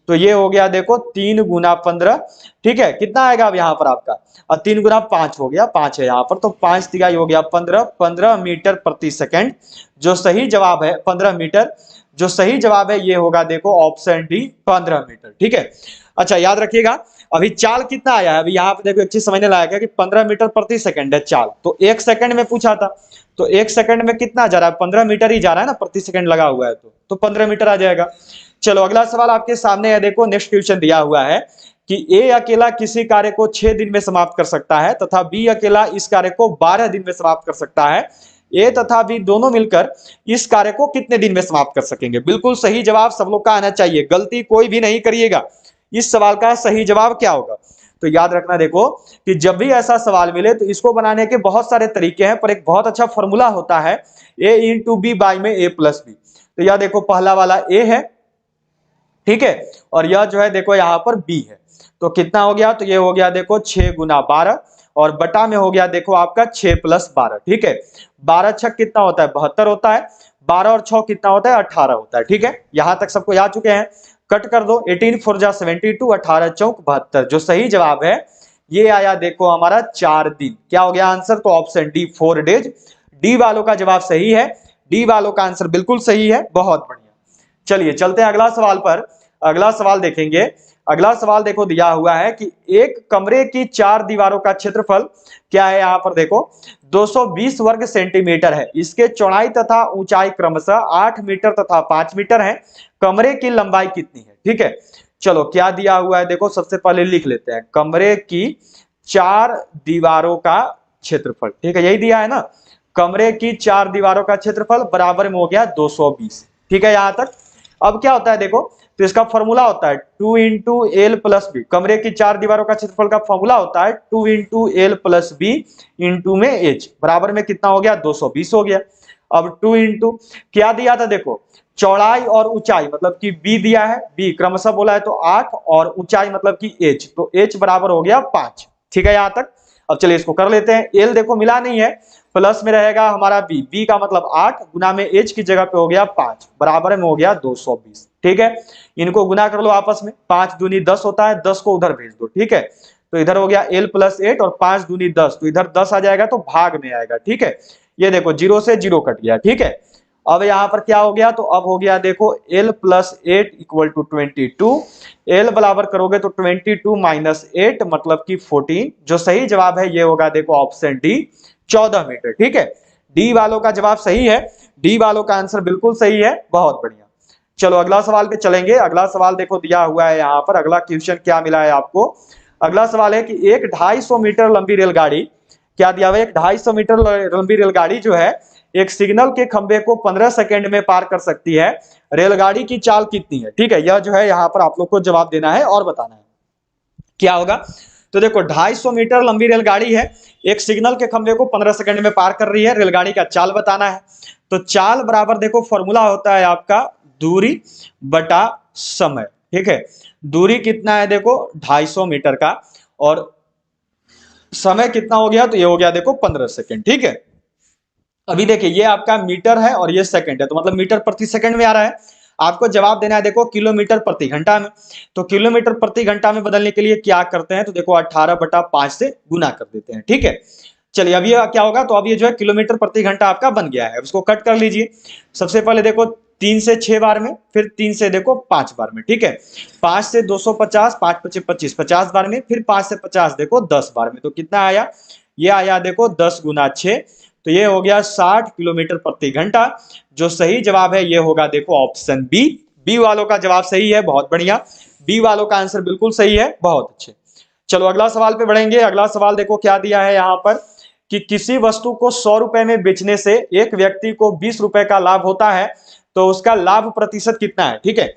तो ये हो गया देखो 3 गुना 15। ठीक है, कितना आएगा अब यहाँ पर आपका? और 3 गुना 5 हो गया, 5 है यहाँ पर, तो 5 तिहाई हो गया 15, 15 मीटर प्रति सेकंड। जो सही जवाब है 15 मीटर, जो सही जवाब है ये होगा देखो ऑप्शन डी 15 मीटर। ठीक है, अच्छा याद रखिएगा। अभी चाल कितना आया है? अभी यहाँ पे देखो एक चीज समझने लायक है कि 15 मीटर प्रति सेकंड है चाल, तो 1 सेकंड में पूछा था, तो 1 सेकंड में कितना जा रहा है? 15 मीटर ही जा रहा है ना, प्रति सेकंड लगा हुआ है, तो 15 मीटर आ जाएगा। चलो अगला सवाल आपके सामने है, देखो नेक्स्ट क्वेश्चन दिया हुआ है कि ए अकेला किसी कार्य को 6 दिन में समाप्त कर सकता है तथा बी अकेला इस कार्य को 12 दिन में समाप्त कर सकता है। ए तथा बी दोनों मिलकर इस कार्य को कितने दिन में समाप्त कर सकेंगे? बिल्कुल सही जवाब सब लोग का आना चाहिए, गलती कोई भी नहीं करिएगा। इस सवाल का सही जवाब क्या होगा? तो याद रखना देखो कि जब भी ऐसा सवाल मिले तो इसको बनाने के बहुत सारे तरीके हैं, पर एक बहुत अच्छा फॉर्मूला होता है ए इंटू बी बाई में ए प्लस बी। तो यह देखो पहला वाला ए है, ठीक है, और यह जो है देखो यहाँ पर बी है। तो कितना हो गया? तो ये हो गया देखो 6 गुना 12 और बटा में हो गया देखो आपका 6 प्लस 12। ठीक है, 12 छक कितना होता है? 72 होता है। 12 और 6 कितना होता है? 18 होता है। ठीक है, यहां तक सबको याद चुके हैं। कट कर दो, 18 4 जा 72, 18 चौक 72। जो सही जवाब है ये आया देखो हमारा 4 दिन। क्या हो गया आंसर? तो ऑप्शन डी 4 डेज। डी वालों का जवाब सही है, डी वालों का आंसर बिल्कुल सही है, बहुत बढ़िया। चलिए चलते हैं अगला सवाल पर। अगला सवाल देखेंगे। अगला सवाल देखो दिया हुआ है कि एक कमरे की 4 दीवारों का क्षेत्रफल क्या है? यहां पर देखो 220 वर्ग सेंटीमीटर है। इसके चौड़ाई तथा ऊंचाई क्रमशः 8 मीटर तथा 5 मीटर है। कमरे की लंबाई कितनी है? ठीक है, चलो क्या दिया हुआ है देखो, सबसे पहले लिख लेते हैं कमरे की 4 दीवारों का क्षेत्रफल। ठीक है, यही दिया है ना, कमरे की 4 दीवारों का क्षेत्रफल बराबर में हो गया 220। ठीक है, यहां तक। अब क्या होता है देखो, तो इसका फॉर्मूला होता है 2 इंटू एल प्लस बी। कमरे की 4 दीवारों का क्षेत्रफल का फॉर्मूला होता है 2 into L plus B into में एच, बराबर में कितना हो गया? 220 हो गया। अब 2 इंटू क्या दिया था देखो, चौड़ाई और ऊंचाई, मतलब कि बी दिया है, बी क्रमशः बोला है तो 8, और ऊंचाई मतलब कि एच, तो एच बराबर हो गया 5। ठीक है, यहां तक। अब चलिए इसको कर लेते हैं। एल देखो मिला नहीं है, प्लस में रहेगा हमारा बी, बी का मतलब 8 गुना में एच की जगह पे हो गया 5, बराबर में हो गया 220। ठीक है, इनको गुना कर लो आपस में, 5 दूनी 10 होता है, 10 को उधर भेज दो। ठीक है, तो इधर हो गया एल प्लस 8 और 5 दूनी 10, तो इधर 10 आ जाएगा तो भाग में आएगा। ठीक है, ये देखो 0 से 0 कट गया। ठीक है, अब यहां पर क्या हो गया? तो अब हो गया देखो L plus 8 equal to 22। L बराबर करोगे तो 22 माइनस 8 मतलब कि 14। जो सही जवाब है ये होगा देखो ऑप्शन डी 14 मीटर। ठीक है, डी वालों का जवाब सही है, डी वालों का आंसर बिल्कुल सही है, बहुत बढ़िया। चलो अगला सवाल पे चलेंगे। अगला सवाल देखो दिया हुआ है यहाँ पर, अगला क्वेश्चन क्या मिला है आपको? अगला सवाल है कि एक 250 मीटर लंबी रेलगाड़ी, क्या दिया हुआ है? एक 250 मीटर लंबी रेलगाड़ी जो है एक सिग्नल के खंबे को 15 सेकंड में पार कर सकती है। रेलगाड़ी की चाल कितनी है? ठीक है, यह जो है यहाँ पर आप लोग को जवाब देना है और बताना है क्या होगा। तो देखो 250 मीटर लंबी रेलगाड़ी है, एक सिग्नल के खंबे को 15 सेकंड में पार कर रही है, रेलगाड़ी का चाल बताना है। तो चाल बराबर देखो फॉर्मूला होता है आपका दूरी बटा समय। ठीक है, दूरी कितना है देखो 250 मीटर का, और समय कितना हो गया? तो ये हो गया देखो 15 सेकंड। ठीक है, अभी देखिए ये आपका मीटर है और ये सेकंड है, तो मतलब मीटर प्रति सेकंड में आ रहा है। आपको जवाब देना है देखो किलोमीटर प्रति घंटा में। तो किलोमीटर प्रति घंटा में बदलने के लिए क्या करते हैं, तो देखो 18/5 से गुना कर देते हैं। ठीक है, चलिए अब ये क्या होगा, तो अब ये जो है किलोमीटर प्रति घंटा आपका बन गया है। उसको कट कर लीजिए। सबसे पहले देखो 3 से 6 बार में, फिर 3 से देखो 5 बार में। ठीक है, 5 से 250, 5 × 5 = 25, 50 बार में, फिर 5 से 50 देखो 10 बार में। तो कितना आया, ये आया देखो 10 × 6, तो ये हो गया 60 किलोमीटर प्रति घंटा। जो सही जवाब है ये होगा देखो ऑप्शन बी। बी वालों का जवाब सही है, बहुत बढ़िया। बी वालों का आंसर बिल्कुल सही है, बहुत अच्छे। चलो अगला सवाल पे बढ़ेंगे। अगला सवाल देखो क्या दिया है यहाँ पर कि किसी वस्तु को 100 रुपए में बेचने से एक व्यक्ति को 20 रुपए का लाभ होता है, तो उसका लाभ प्रतिशत कितना है। ठीक है,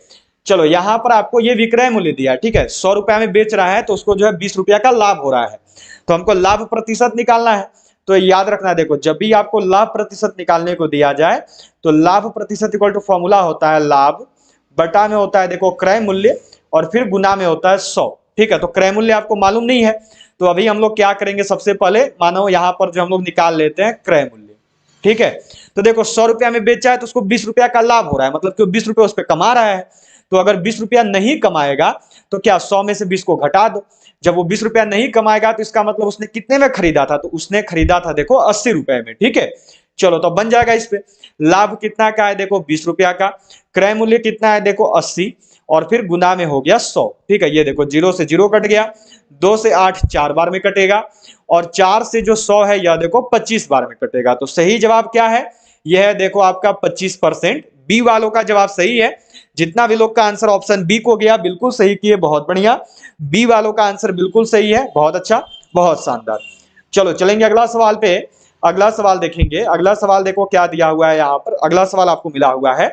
चलो यहाँ पर आपको ये विक्रय मूल्य दिया है। ठीक है, 100 रुपए में बेच रहा है तो उसको जो है 20 रुपया का लाभ हो रहा है, तो हमको लाभ प्रतिशत निकालना है। तो याद रखना, देखो जब भी आपको लाभ प्रतिशत निकालने को दिया जाए तो लाभ प्रतिशत इक्वल टू फॉर्मूला होता है लाभ बटा में होता है देखो क्रय मूल्य, और फिर गुना में होता है 100। ठीक है, तो क्रय मूल्य आपको मालूम नहीं है, तो अभी हम लोग क्या करेंगे, सबसे पहले मानो यहाँ पर जो हम लोग निकाल लेते हैं क्रय मूल्य। ठीक है, तो देखो 100 रुपया में बेचा है तो उसको 20 रुपया का लाभ हो रहा है, मतलब कि 20 रुपया उस पर कमा रहा है। तो अगर 20 रुपया नहीं कमाएगा तो क्या 100 में से 20 को घटा दो। जब वो 20 रुपया नहीं कमाएगा तो इसका मतलब उसने कितने में खरीदा था, तो उसने खरीदा था देखो 80 रुपए में। ठीक है, चलो तो बन जाएगा इस पे लाभ कितना का है देखो 20 रुपया का, क्रय मूल्य कितना है देखो 80, और फिर गुना में हो गया 100। ठीक है, ये देखो 0 से 0 कट गया, 2 से 8 4 बार में कटेगा, और 4 से जो 100 है यह देखो 25 बार में कटेगा। तो सही जवाब क्या है, यह है देखो आपका 25%। बी वालों का जवाब सही है। जितना भी लोग का आंसर ऑप्शन बी को गया बिल्कुल सही किए, बहुत बढ़िया। बी वालों का आंसर बिल्कुल सही है, बहुत अच्छा, बहुत शानदार। चलो चलेंगे अगला सवाल पे। अगला सवाल देखेंगे। अगला सवाल देखो क्या दिया हुआ है यहाँ पर। अगला सवाल आपको मिला हुआ है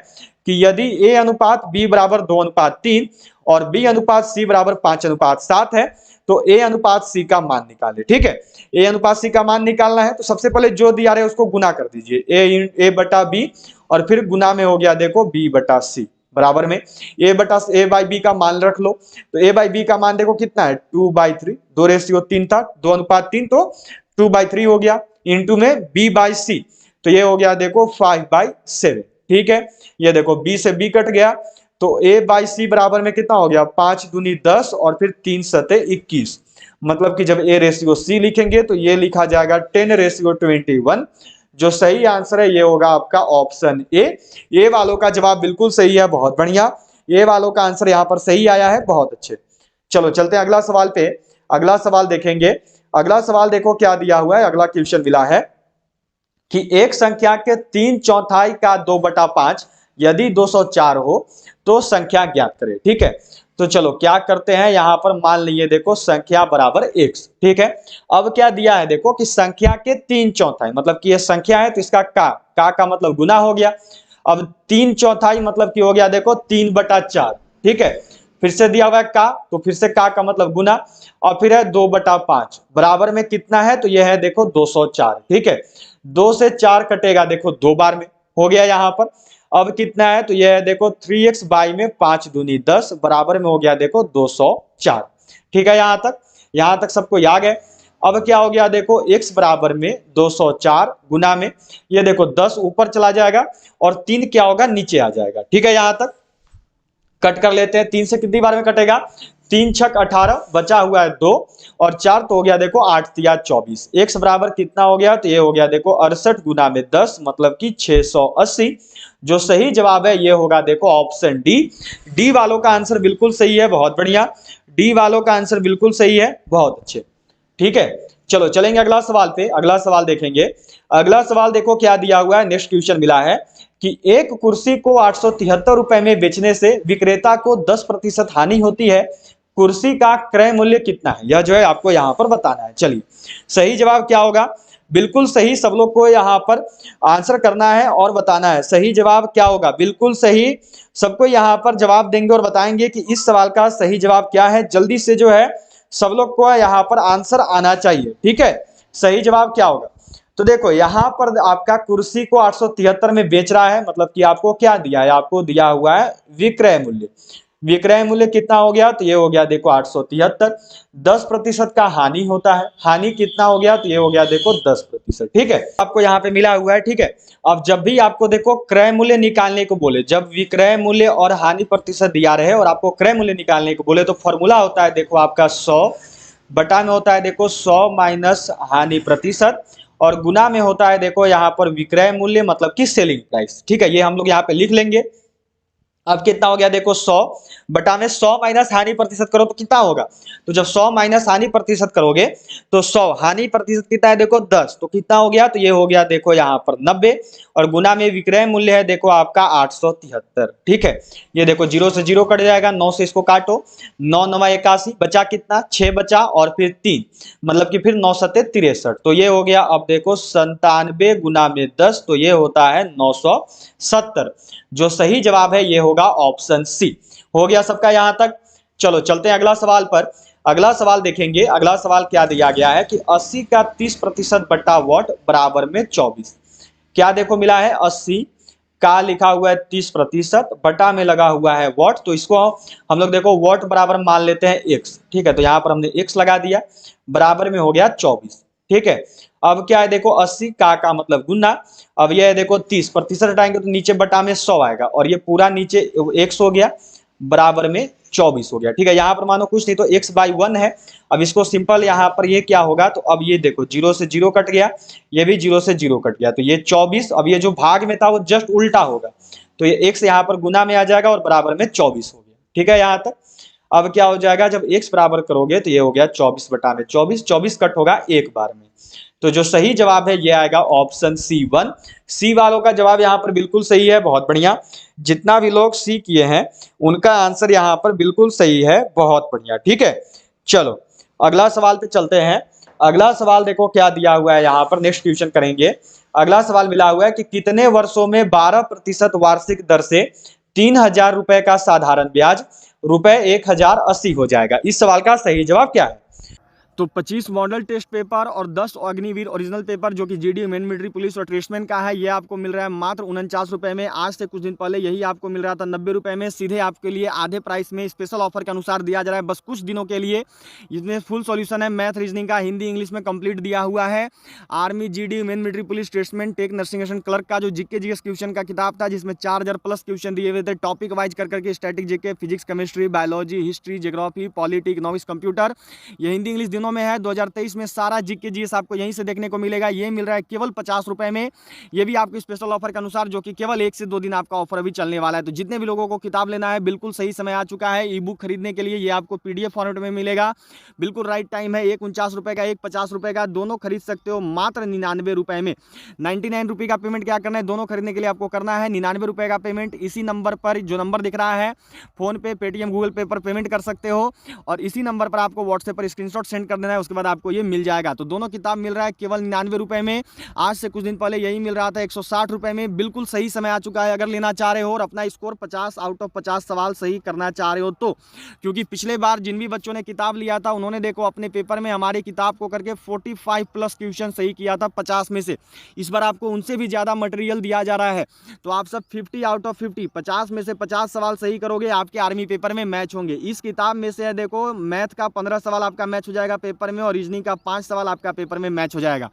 कि यदि a अनुपात b बराबर 2:3 और b अनुपात c बराबर 5:7 है, तो a अनुपात c का मान निकाले। ठीक है, a अनुपात c का मान निकालना है, तो सबसे पहले जो दिया रहे उसको गुना कर दीजिए, a बटा b, और फिर गुना में हो गया देखो b बटा c, बराबर में a बाई बी का मान रख लो। तो a बाई बी का मान देखो कितना है 2/3, 2:3 था, 2:3, तो 2/3 हो गया, इंटू में b बाई सी, तो ये हो गया देखो 5/7। ठीक है, ये देखो b से b कट गया, तो a बाई सी बराबर में कितना हो गया 5 दूनी 10, और फिर 3 सते 21। मतलब कि जब a रेशियो c लिखेंगे तो ये लिखा जाएगा 10:21। जो सही आंसर है ये होगा आपका ऑप्शन ए वालों का जवाब बिल्कुल सही है, बहुत बढ़िया। ए वालों का आंसर यहाँ पर सही आया है, बहुत अच्छे। चलो चलते हैं अगला सवाल पे। अगला सवाल देखेंगे। अगला सवाल देखो क्या दिया हुआ है। अगला क्वेश्चन मिला है कि एक संख्या के 3/4 का 2/5 यदि 204 हो तो संख्या ज्ञात करें। ठीक है, तो चलो क्या करते हैं, यहां पर मान लीजिए देखो संख्या बराबर x। ठीक है, अब क्या दिया है देखो कि संख्या के 3/4, मतलब कि यह संख्या है तो इसका का मतलब गुना हो गया। अब 3/4 मतलब कि हो गया देखो 3/4। ठीक है, फिर से दिया हुआ है का, तो फिर से का मतलब गुना, और फिर है 2/5 बराबर में कितना है, तो यह है देखो 204। ठीक है, 2 से 4 कटेगा देखो 2 बार में, हो गया यहाँ पर। अब कितना है, तो यह है देखो 3x बाई में 5 दूनी 10 बराबर में हो गया देखो 204। ठीक है, यहाँ तक सबको याद है। अब क्या हो गया देखो x बराबर में 204 गुना में ये देखो 10 ऊपर चला जाएगा, और 3 क्या होगा नीचे आ जाएगा। ठीक है, यहाँ तक कट कर लेते हैं। 3 से कितनी बार में कटेगा, 3 छक 18, बचा हुआ है 2, और 4 तो हो गया देखो 8 तिया 24। x बराबर कितना हो गया, तो ये हो गया देखो 68 गुना में 10, मतलब कि 680। जो सही जवाब है ये होगा देखो ऑप्शन डी। डी वालों का आंसर बिल्कुल सही है, बहुत बढ़िया। डी वालों का आंसर बिल्कुल सही है, बहुत अच्छे। ठीक है, चलो चलेंगे अगला सवाल पे। अगला सवाल देखेंगे। अगला सवाल देखो क्या दिया हुआ है। नेक्स्ट क्वेश्चन मिला है कि एक कुर्सी को 873 रुपए में बेचने से विक्रेता को 10% हानि होती है, कुर्सी का क्रय मूल्य कितना है, यह जो है आपको यहाँ पर बताना है। चलिए सही जवाब क्या होगा, बिल्कुल सही, सब लोग को यहाँ पर आंसर करना है और बताना है सही जवाब क्या होगा। बिल्कुल सही, सबको यहाँ पर जवाब देंगे और बताएंगे कि इस सवाल का सही जवाब क्या है। जल्दी से जो है सब लोग को यहाँ पर आंसर आना चाहिए। ठीक है, सही जवाब क्या होगा, तो देखो यहाँ पर आपका कुर्सी को 873 में बेच रहा है, मतलब कि आपको क्या दिया है, आपको दिया हुआ है विक्रय मूल्य। विक्रय मूल्य कितना हो गया, तो ये हो गया देखो 873। 10% का हानि होता है, हानि कितना हो गया, तो ये हो गया देखो 10%। ठीक है, आपको यहाँ पे मिला हुआ है। ठीक है, अब जब भी आपको देखो क्रय मूल्य निकालने को बोले, जब विक्रय मूल्य और हानि प्रतिशत दिया रहे और आपको क्रय मूल्य निकालने को बोले, तो फॉर्मूला होता है देखो आपका 100 बटा में होता है देखो 100 माइनस हानि प्रतिशत, और गुना में होता है देखो यहाँ पर विक्रय मूल्य मतलब कि सेलिंग प्राइस। ठीक है, ये हम लोग यहाँ पे लिख लेंगे। अब कितना हो गया देखो 100 बटा में 100 माइनस हानि प्रतिशत करो तो कितना होगा, तो जब 100 माइनस हानि प्रतिशत करोगे तो 100 हानि प्रतिशत कितना है देखो 10, तो कितना हो गया, तो ये हो गया देखो यहाँ पर 90, और गुना में विक्रय मूल्य है देखो आपका 873। ठीक है, ये देखो 0 से 0 कट जाएगा, 9 से इसको काटो, 9 9 81, बचा कितना 6 बचा और फिर 3, मतलब कि फिर 9 7 63, तो ये हो गया। अब देखो 97 गुना में 10, तो ये होता है 970। जो सही जवाब है ये होगा ऑप्शन सी। हो गया सबका यहां तक। चलो चलते हैं अगला सवाल पर। अगला सवाल देखेंगे। अगला सवाल क्या दिया गया है कि 80 का 30% बटा वॉट बराबर में 24। क्या देखो मिला है, 80 का लिखा हुआ है 30% बटा में लगा हुआ है वॉट, तो इसको हम लोग देखो वॉट बराबर मान लेते हैं x। ठीक है, तो यहाँ पर हमने x लगा दिया, बराबर में हो गया 24। ठीक है, अब क्या है देखो 80 का मतलब गुना, अब ये है देखो 30% हटाएंगे तो नीचे बटा में 100 आएगा, और ये पूरा नीचे x हो गया, बराबर में 24 हो गया। ठीक है, यहाँ पर मानो कुछ नहीं तो x/1 है। अब इसको सिंपल यहाँ पर ये क्या होगा, तो अब ये देखो 0 से 0 कट गया, ये भी 0 से 0 कट गया, तो ये 24। अब ये जो भाग में था वो जस्ट उल्टा होगा, तो ये x यहाँ पर गुना में आ जाएगा और बराबर में 24 हो गया। ठीक है, यहाँ तक। अब क्या हो जाएगा, जब x बराबर करोगे तो ये हो गया 24 बटा में 24, 24 कट होगा एक बार में, तो जो सही जवाब है ये आएगा ऑप्शन C1। सी वालों का जवाब यहाँ पर बिल्कुल सही है, बहुत बढ़िया। जितना भी लोग सी किए हैं उनका आंसर यहाँ पर बिल्कुल सही है, बहुत बढ़िया। ठीक है, चलो अगला सवाल पे चलते हैं। अगला सवाल देखो क्या दिया हुआ है यहाँ पर, नेक्स्ट क्वेश्चन करेंगे। अगला सवाल मिला हुआ है कि कितने वर्षों में 12% वार्षिक दर से 3000 रुपए का साधारण ब्याज रुपए 1080 हो जाएगा। इस सवाल का सही जवाब क्या है? तो 25 मॉडल टेस्ट पेपर और 10 अग्निवीर ओरिजिनल पेपर जो कि जीडी मेन मिलिट्री पुलिस और ट्रेसमैन का है, ये आपको मिल रहा है मात्र 49 रुपये में। आज से कुछ दिन पहले यही आपको मिल रहा था 90 रुपये में, सीधे आपके लिए आधे प्राइस में स्पेशल ऑफर के अनुसार दिया जा रहा है बस कुछ दिनों के लिए। इसमें फुल सॉल्यूशन है मैथ रीजनिंग का, हिंदी इंग्लिश में कंप्लीट दिया हुआ है। Army, GD, men military police, tradesman, tech, nursing association clerk का जो जीके जीएस क्वेश्चन का किताब था, जिसमें 4000 प्लस क्वेश्चन दिए हुए थे टॉपिक वाइज कर करके, static GK, physics, chemistry, biology, history, geography, polity, economics, computer, ये हिंदी इंग्लिश दिनों में है। 2023 में सारा जीके जीएस आपको यहीं से देखने को मिलेगा। ये मिल रहा है केवल 50 रुपए में, ये भी आपके स्पेशल ऑफर के अनुसार, जो कि केवल 1 से 2 दिन आपका ऑफर अभी चलने वाला है। तो जितने भी लोगों को किताब लेना है बिल्कुल सही समय आ चुका है। ई बुक खरीदने के लिए ये आपको पीडीएफ फॉर्मेट में मिलेगा, बिल्कुल राइट टाइम है। एक 49 रुपए का, एक 50 रुपए का, दोनों खरीद सकते हो मात्र 99 रुपए में। 99 रुपये का पेमेंट क्या करना है, दोनों खरीदने के लिए आपको करना है 99 रुपये का पेमेंट। इसी नंबर पर, जो नंबर दिख रहा है, फोन पे, पेटीएम, गूगल पे पर पेमेंट कर सकते हो, और इसी नंबर पर आपको व्हाट्सएप पर स्क्रीनशॉट सेंड कर देना है, उसके बाद आपको ये मिल जाएगा। तो दोनों किताब मिल रहा है केवल 99 रुपए में। आज से कुछ दिन पहले यही मिल रहा था 160 रुपए में। बिल्कुल सही समय आ चुका है अगर लेना चाह रहे हो और अपना स्कोर 50 आउट ऑफ 50 सवाल सही करना चाह रहे हो तो, क्योंकि पिछले बार जिन भी बच्चों ने किताब लिया था उन्होंने देखो अपने पेपर में हमारी किताब को करके 45 प्लस क्वेश्चन सही किया था 50 में से। इस बार आपको उनसे भी ज़्यादा मटेरियल दिया जा रहा है, तो आप सब 50 आउट ऑफ 50, 50 में से 50 सवाल सही करोगे, आपके आर्मी पेपर में मैच होंगे। इस किताब में से देखो मैथ का 15 सवाल आपका मैच हो जाएगा पेपर में, और रीजनिंग का 5 सवाल आपका पेपर में मैच हो जाएगा।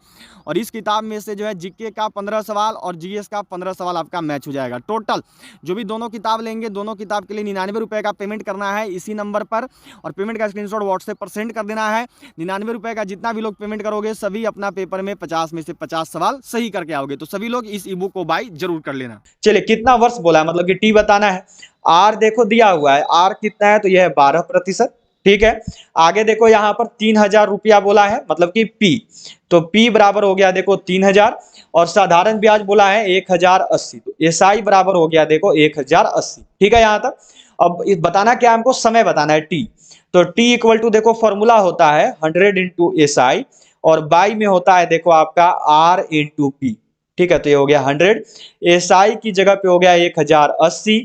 और इस किताब में से जो है जीके का 15 सवाल और जीएस का 15 सवाल आपका मैच हो जाएगा। टोटल जो भी दोनों किताब लेंगे, दोनों किताब के लिए 99 रुपये का पेमेंट करना है इसी नंबर पर, और पेमेंट का स्क्रीनशॉट व्हाट्सएप पर सेंड कर देना है। 99 रुपये का जितना भी लोग पेमेंट करोगे सभी अपना पेपर में 50 में से 50 सवाल सही करके आओगे। तो सभी लोग इस ई बुक को बाय जरूर कर लेना। चलिए, कितना वर्ष बोला है, मतलब कि टी बताना है। आर देखो दिया हुआ है, आर कितना है, तो यह है 12%। ठीक है, आगे देखो यहाँ पर 3000 रुपया बोला है, मतलब कि पी, तो पी बराबर हो गया देखो 3000, और साधारण ब्याज बोला है 1080, तो एसआई बराबर हो गया देखो 1080। ठीक है, यहाँ तक। अब बताना क्या, हमको समय बताना है टी, तो टी इक्वल टू देखो फॉर्मूला होता है 100 इंटू एसआई, और बाई में होता है देखो आपका आर इंटू पी। ठीक है, तो ये हो गया 100, एसआई की जगह पे हो गया 1080।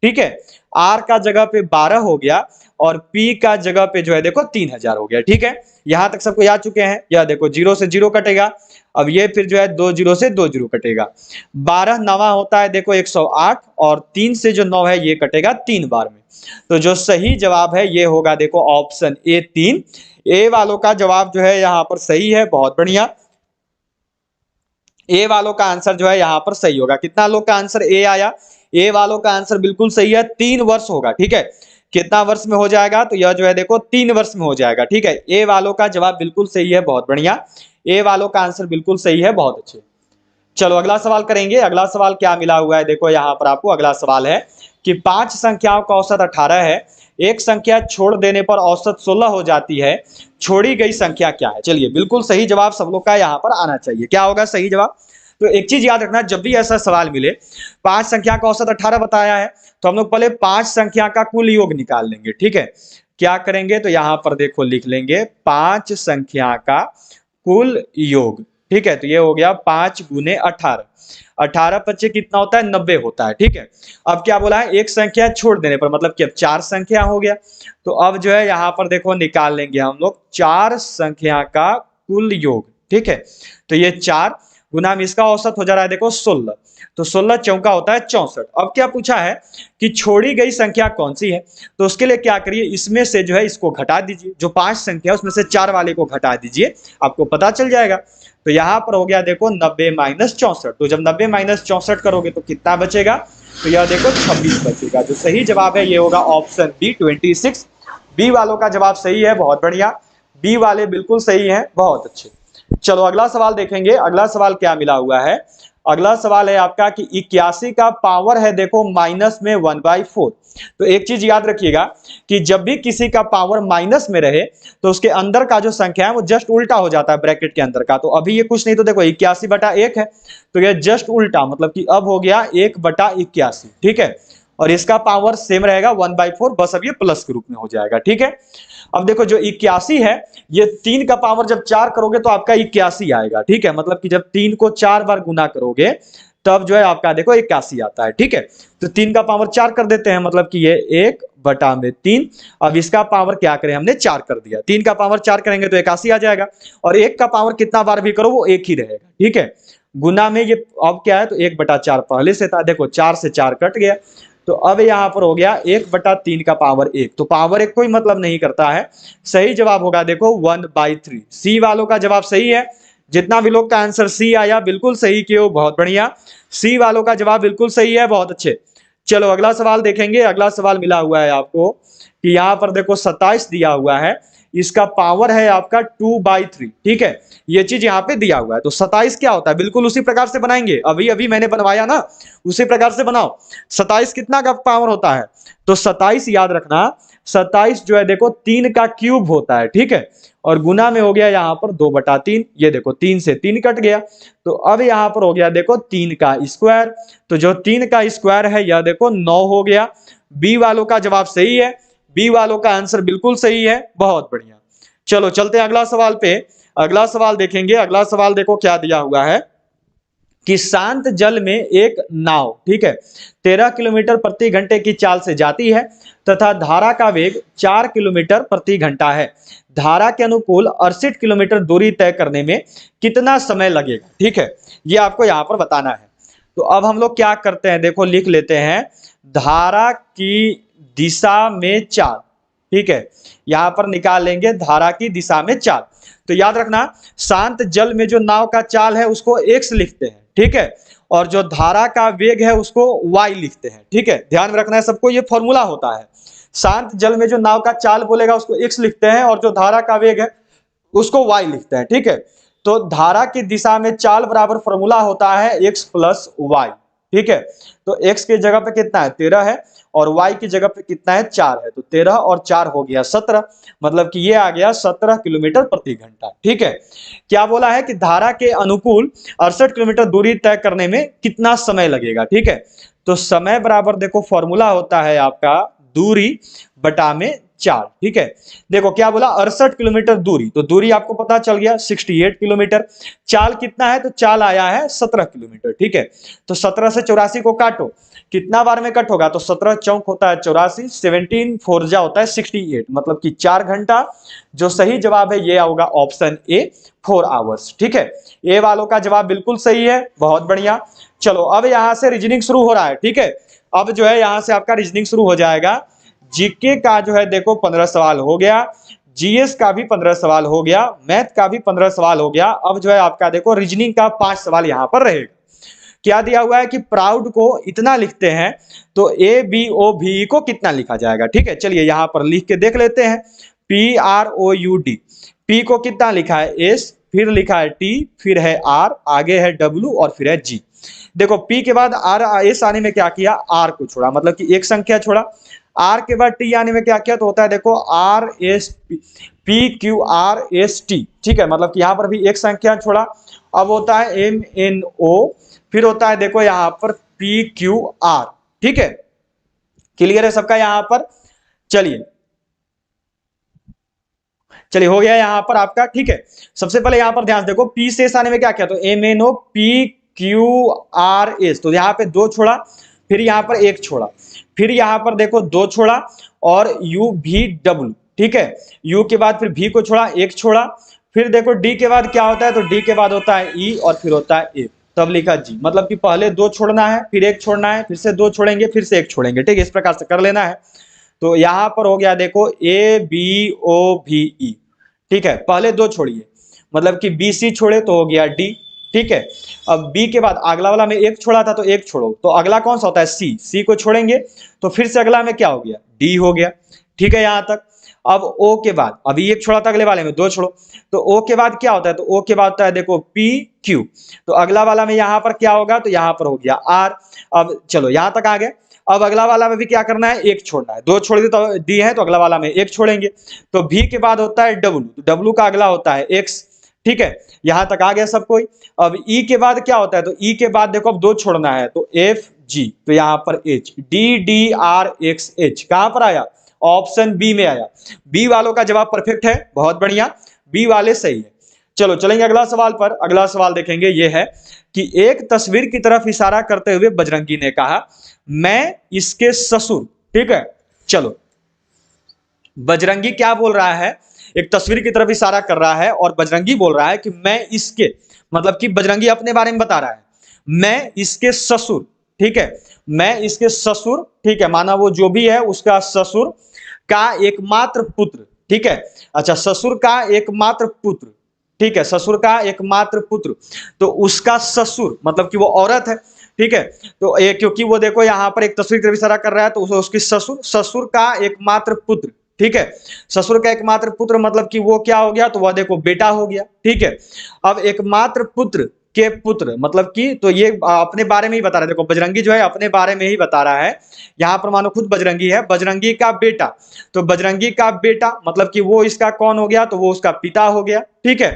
ठीक है, आर का जगह पे 12 हो गया, और पी का जगह पे जो है देखो 3000 हो गया। ठीक है, यहां तक सबको याद चुके हैं। यह देखो 0 से 0 कटेगा, अब ये फिर जो है 2 जीरो से 2 जीरो कटेगा। 12 नवा होता है देखो 108 और 3 से जो 9 है ये कटेगा 3 बार में। तो जो सही जवाब है ये होगा देखो ऑप्शन ए 3। ए वालों का जवाब जो है यहाँ पर सही है, बहुत बढ़िया। ए वालों का आंसर जो है यहाँ पर सही होगा। कितना लोग का आंसर ए आया? ए वालों का आंसर बिल्कुल सही है, 3 वर्ष होगा। ठीक है, कितना वर्ष में हो जाएगा? तो यह जो है देखो 3 वर्ष में हो जाएगा। ठीक है, ए वालों का जवाब बिल्कुल सही है, बहुत बढ़िया। ए वालों का आंसर बिल्कुल सही है, बहुत अच्छे। चलो अगला सवाल करेंगे। अगला सवाल क्या मिला हुआ है देखो यहाँ पर आपको। अगला सवाल है कि 5 संख्याओं का औसत 18 है, एक संख्या छोड़ देने पर औसत 16 हो जाती है, छोड़ी गई संख्या क्या है? चलिए बिल्कुल सही जवाब सब लोग का यहाँ पर आना चाहिए। क्या होगा सही जवाब? तो एक चीज याद रखना, जब भी ऐसा सवाल मिले 5 संख्या का औसत 18 बताया है तो हम लोग पहले 5 संख्या का कुल योग निकाल लेंगे। ठीक है, क्या करेंगे तो यहाँ पर देखो लिख लेंगे 5 संख्या का कुल योग। ठीक है, तो ये हो गया 5 गुने 18। 18 पच्चे कितना होता है? 90 होता है। ठीक है, अब क्या बोला है? एक संख्या छोड़ देने पर, मतलब कि अब 4 संख्या हो गया। तो अब जो है यहाँ पर देखो निकाल लेंगे हम लोग 4 संख्या का कुल योग। ठीक है, तो ये 4 गुना में इसका औसत हो जा रहा है देखो 16। तो 16 चौका होता है 64। अब क्या पूछा है कि छोड़ी गई संख्या कौन सी है? तो उसके लिए क्या करिए, इसमें से जो है इसको घटा दीजिए। जो 5 संख्या है उसमें से 4 वाले को घटा दीजिए, आपको पता चल जाएगा। तो यहाँ पर हो गया देखो 90 माइनस 64। तो जब 90 माइनस 64 करोगे तो कितना बचेगा? तो यह देखो 26 बचेगा। जो सही जवाब है ये होगा ऑप्शन बी 26। बी वालों का जवाब सही है, बहुत बढ़िया। बी वाले बिल्कुल सही है, बहुत अच्छे। चलो अगला सवाल देखेंगे। अगला सवाल क्या मिला हुआ है? अगला सवाल है आपका कि 81 का पावर है देखो माइनस में 1/4। तो एक चीज याद रखिएगा कि जब भी किसी का पावर माइनस में रहे तो उसके अंदर का जो संख्या है वो जस्ट उल्टा हो जाता है ब्रैकेट के अंदर का। तो अभी ये कुछ नहीं, तो देखो 81/1 है तो ये जस्ट उल्टा, मतलब कि अब हो गया 1/81। ठीक है, और इसका पावर सेम रहेगा 1/4, बस अब ये प्लस के रूप में हो जाएगा। ठीक है, अब देखो जो 81 है ये 3 का पावर जब 4 करोगे तो आपका 81 आएगा। ठीक है, मतलब कि जब 3 को 4 बार गुना करोगे तब जो है आपका देखो 81 आता है। ठीक है, तो 3 का पावर 4 कर देते हैं, मतलब कि ये 1/3। अब इसका पावर क्या करें, हमने 4 कर दिया। 3 का पावर 4 करेंगे तो 81 आ जाएगा, और 1 का पावर कितना बार भी करो वो 1 ही रहेगा। ठीक है, गुना में ये अब क्या है तो 1/4 पहले से था, देखो 4 से 4 कट गया। तो अब यहां पर हो गया 1/3 का पावर 1। तो पावर 1 कोई मतलब नहीं करता है। सही जवाब होगा देखो 1/3। सी वालों का जवाब सही है। जितना भी लोग का आंसर सी आया बिल्कुल सही किए हो, बहुत बढ़िया। सी वालों का जवाब बिल्कुल सही है, बहुत अच्छे। चलो अगला सवाल देखेंगे। अगला सवाल मिला हुआ है आपको कि यहां पर देखो 27 दिया हुआ है, इसका पावर है आपका 2/3। ठीक है, ये चीज यहाँ पे दिया हुआ है। तो 27 क्या होता है, बिल्कुल उसी प्रकार से बनाएंगे, अभी अभी मैंने बनवाया ना उसी प्रकार से बनाओ। 27 कितना का पावर होता है? तो 27 याद रखना, 27 जो है देखो 3 का क्यूब होता है। ठीक है, और गुना में हो गया यहाँ पर 2/3। ये देखो 3 से 3 कट गया, तो अब यहाँ पर हो गया देखो 3 का स्क्वायर। तो जो 3 का स्क्वायर है यह देखो 9 हो गया। बी वालों का जवाब सही है, बी वालों का आंसर बिल्कुल सही है, बहुत बढ़िया। चलो चलते हैं अगला सवाल पे। अगला सवाल देखेंगे। अगला सवाल देखो क्या दिया हुआ है कि शांत जल में एक नाव, ठीक है, 13 किलोमीटर प्रति घंटे की चाल से जाती है तथा धारा का वेग 4 किलोमीटर प्रति घंटा है। धारा के अनुकूल 68 किलोमीटर दूरी तय करने में कितना समय लगेगा? ठीक है, ये आपको यहां पर बताना है। तो अब हम लोग क्या करते हैं, देखो लिख लेते हैं धारा की दिशा में चाल। ठीक है, यहां पर निकाल लेंगे धारा की दिशा में चाल। तो याद रखना शांत जल में जो नाव का चाल है उसको x लिखते हैं। ठीक है, और जो धारा का वेग है उसको y लिखते हैं। ठीक है, ध्यान में रखना है सबको, ये फॉर्मूला होता है। शांत जल में जो नाव का चाल बोलेगा उसको x लिखते हैं, और जो धारा का वेग है उसको y लिखते हैं। ठीक है, तो धारा की दिशा में चाल बराबर फॉर्मूला होता है x प्लस वाई। ठीक है, तो x की जगह पे कितना है 13 है, और y की जगह पे कितना है 4 है। तो 13 और 4 हो गया 17, मतलब कि ये आ गया 17 किलोमीटर प्रति घंटा। ठीक है, क्या बोला है कि धारा के अनुकूल 68 किलोमीटर दूरी तय करने में कितना समय लगेगा। ठीक है, तो समय बराबर देखो फॉर्मूला होता है आपका दूरी बटा में 4। ठीक है, देखो क्या बोला, 68 किलोमीटर दूरी, तो दूरी आपको पता चल गया 68 किलोमीटर। चाल कितना है, तो चाल आया है 17 किलोमीटर। ठीक है, तो 17 से 84 को काटो, कितना बार में कट होगा, तो 17 चौक होता है 84, 17 फोरजा होता है 68, मतलब कि 4 घंटा। जो सही जवाब है ये होगा ऑप्शन ए, 4 आवर्स। ठीक है, ए वालों का जवाब बिल्कुल सही है, बहुत बढ़िया। चलो अब यहां से रीजनिंग शुरू हो रहा है। ठीक है, अब जो है यहां से आपका रीजनिंग शुरू हो जाएगा। जीके का जो है देखो 15 सवाल हो गया, जीएस का भी 15 सवाल हो गया, मैथ का भी 15 सवाल हो गया। अब जो है आपका देखो रीजनिंग का 5 सवाल यहां पर रहेगा। क्या दिया हुआ है कि प्राउड को इतना लिखते हैं, तो ए बी ओ भी को कितना लिखा जाएगा। ठीक है, चलिए यहां पर लिख के देख लेते हैं। P R O U D, P को कितना लिखा है एस, फिर लिखा है टी, फिर है आर, आगे है डब्ल्यू और फिर है जी। देखो पी के बाद आर एस आने में क्या किया, आर को छोड़ा, मतलब कि एक संख्या छोड़ा। आर के बाद टी आने में क्या किया, तो होता है देखो R S P Q R S T. ठीक है, मतलब कि यहां पर भी एक संख्या छोड़ा। अब होता है एम एन ओ, फिर होता है देखो यहां पर पी क्यू आर। ठीक है, क्लियर है सबका यहां पर। चलिए चलिए हो गया यहां पर आपका। ठीक है, सबसे पहले यहां पर ध्यान देखो, पी से आने में क्या किया, तो M N O P Q R S, तो यहां पे दो छोड़ा, फिर यहां पर एक छोड़ा, फिर यहां पर देखो दो छोड़ा और यू भी डब्ल्यू। ठीक है, यू के बाद फिर भी को छोड़ा, एक छोड़ा, फिर देखो डी के बाद क्या होता है, तो डी के बाद होता है ई और फिर होता है ए, तब लिखा जी, मतलब कि पहले दो छोड़ना है, फिर एक छोड़ना है, फिर से दो छोड़ेंगे, फिर से एक छोड़ेंगे। ठीक है, इस प्रकार से कर लेना है। तो यहां पर हो गया देखो ए बी ओ भी ई। ठीक है, पहले दो छोड़िए, मतलब कि बी सी छोड़े तो हो गया डी। ठीक है, अब बी के बाद अगला वाला में एक छोड़ा था तो एक छोड़ो, तो अगला कौन सा होता है सी, सी को छोड़ेंगे तो फिर से अगला में क्या हो गया, डी हो गया। ठीक है, यहां तक। अब ओ के बाद अभी एक छोड़ा था, अगले वाले में दो छोड़ो, तो ओ के बाद क्या होता है, तो ओ के बाद होता है देखो पी क्यू, तो अगला वाला में यहां पर क्या होगा, तो यहां पर हो गया आर। अब चलो यहां तक आ गए। अब अगला वाला में भी क्या करना है, एक छोड़ना है, दो छोड़ दी तो डी है, तो अगला वाला में एक छोड़ेंगे। तो भी के बाद होता है डब्ल्यू, तो डब्ल्यू का अगला होता है एक्स। ठीक है, यहां तक आ गया सब कोई। अब ई के बाद क्या होता है, तो ई के बाद देखो अब दो छोड़ना है, तो एफ जी, तो यहां पर H, D D R x H, कहां पर आया, ऑप्शन बी में आया। बी वालों का जवाब परफेक्ट है, बहुत बढ़िया, बी वाले सही है। चलो चलेंगे अगला सवाल पर। अगला सवाल देखेंगे, ये है कि एक तस्वीर की तरफ इशारा करते हुए बजरंगी ने कहा, मैं इसके ससुर। ठीक है, चलो बजरंगी क्या बोल रहा है, एक तस्वीर की तरफ इशारा कर रहा है और बजरंगी बोल रहा है कि मैं इसके, मतलब कि बजरंगी अपने बारे में बता रहा है, मैं इसके ससुर। ठीक है, मैं इसके ससुर, ठीक है, माना वो जो भी है उसका ससुर का एकमात्र पुत्र। ठीक है, अच्छा ससुर का एकमात्र पुत्र। ठीक है, ससुर का एकमात्र पुत्र, तो उसका ससुर मतलब कि वो औरत है। ठीक है, तो क्योंकि वो देखो यहां पर एक तस्वीर की तरफ इशारा कर रहा है, तो उसकी ससुर, ससुर का एकमात्र पुत्र। ठीक है, ससुर का एकमात्र पुत्र मतलब कि वो क्या हो गया, तो वह देखो बेटा हो गया। ठीक है, अब एकमात्र पुत्र के पुत्र मतलब कि, तो ये अपने बारे में ही बता रहा है, देखो बजरंगी जो है अपने बारे में ही बता रहा है। यहां पर मानो खुद बजरंगी है, बजरंगी का बेटा, तो बजरंगी का बेटा मतलब कि वो इसका कौन हो गया, तो वो उसका पिता हो गया। ठीक है,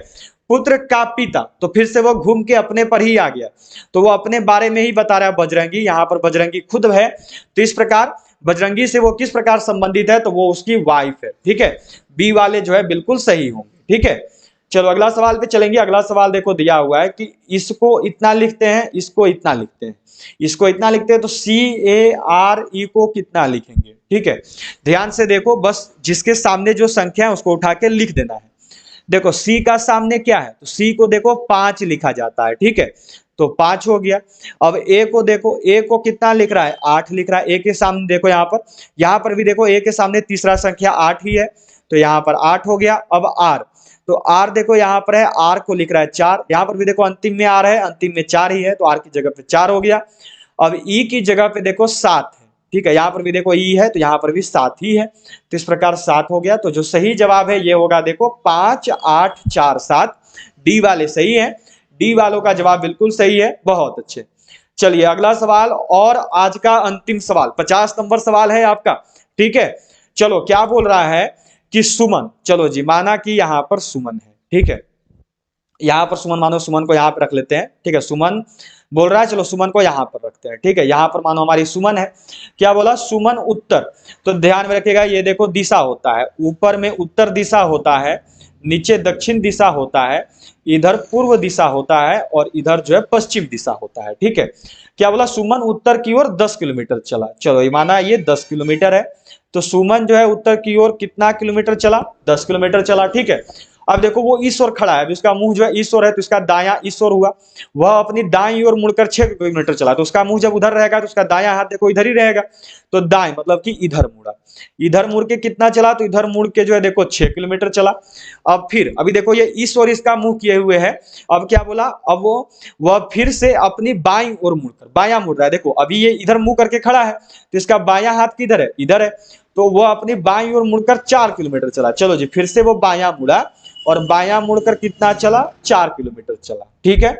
पुत्र का पिता, तो फिर से वो घूम के अपने पर ही आ गया, तो वो अपने बारे में ही बता रहा है बजरंगी, यहां पर बजरंगी खुद है। तो इस प्रकार बजरंगी से वो किस प्रकार संबंधित है, तो वो उसकी वाइफ है। ठीक है, बी वाले जो है बिल्कुल सही होंगे। ठीक है, चलो अगला सवाल पे चलेंगे। अगला सवाल देखो दिया हुआ है कि इसको इतना लिखते हैं, इसको इतना लिखते हैं, इसको इतना लिखते हैं, तो सी ए आर ई को कितना लिखेंगे। ठीक है, ध्यान से देखो, बस जिसके सामने जो संख्या है उसको उठा के लिख देना है। देखो सी का सामने क्या है, तो सी को देखो 5 लिखा जाता है। ठीक है, तो 5 हो गया। अब ए को देखो, ए को कितना लिख रहा है, 8 लिख रहा है। ए के सामने देखो यहां पर भी देखो ए के सामने तीसरा संख्या 8 ही है, तो यहां पर 8 हो गया। अब आर, तो आर देखो यहां पर है, आर को लिख रहा है 4, यहां पर भी देखो अंतिम में आर है, अंतिम में 4 ही है, तो आर की जगह पे 4 हो गया। अब ई की जगह पे देखो 7 है। ठीक है, यहां पर भी देखो ई है, तो यहां पर भी 7 ही है, तो इस प्रकार 7 हो गया। तो जो सही जवाब है ये होगा देखो 5 8 4 7, डी वाले सही है, डी वालों का जवाब बिल्कुल सही है, बहुत अच्छे। चलिए अगला सवाल और आज का अंतिम सवाल, 50 नंबर सवाल है आपका। ठीक है, चलो क्या बोल रहा है कि सुमन, चलो जी माना कि यहां पर सुमन है। ठीक है, यहां पर सुमन, मानो सुमन को यहां पर रख लेते हैं। ठीक है, सुमन बोल रहा है चलो सुमन को यहाँ पर रखते हैं, ठीक है। यहाँ पर मानो हमारी सुमन है, क्या बोला, सुमन उत्तर। तो ध्यान में रखिएगा, ये देखो दिशा होता है, ऊपर में उत्तर दिशा होता है, नीचे दक्षिण दिशा होता है, इधर पूर्व दिशा होता है और इधर जो है पश्चिम दिशा होता है, ठीक है। क्या बोला, सुमन उत्तर की ओर 10 किलोमीटर चला। चलो ये माना ये 10 किलोमीटर है, तो सुमन जो है उत्तर की ओर कितना किलोमीटर चला, 10 किलोमीटर चला, ठीक है। अब देखो वो इस ओर खड़ा है, उसका मुंह जो है इस ओर है, तो इसका दायां इस ओर हुआ। वह अपनी दाईं ओर मुड़कर 6 किलोमीटर चला, तो उसका मुंह जब उधर रहेगा तो उसका दायां हाथ देखो इधर ही रहेगा, तो दाएं मतलब कि इधर मुड़ा। इधर मुड़ के कितना चला, तो इधर मुड़ के जो है देखो 6 किलोमीटर चला। अब फिर अभी देखो ये इस ओर इसका मुंह किए हुए है। अब क्या बोला, अब वह फिर से अपनी बाईं ओर मुड़कर, बायां मुड़ रहा है, देखो अभी ये इधर मुंह करके खड़ा है, तो इसका बायां हाथ किधर है, इधर है, तो वह अपनी बाईं ओर मुड़कर 4 किलोमीटर चला। चलो जी, फिर से वो बायां मुड़ा और बायां मुड़कर कितना चला, 4 किलोमीटर चला, ठीक है।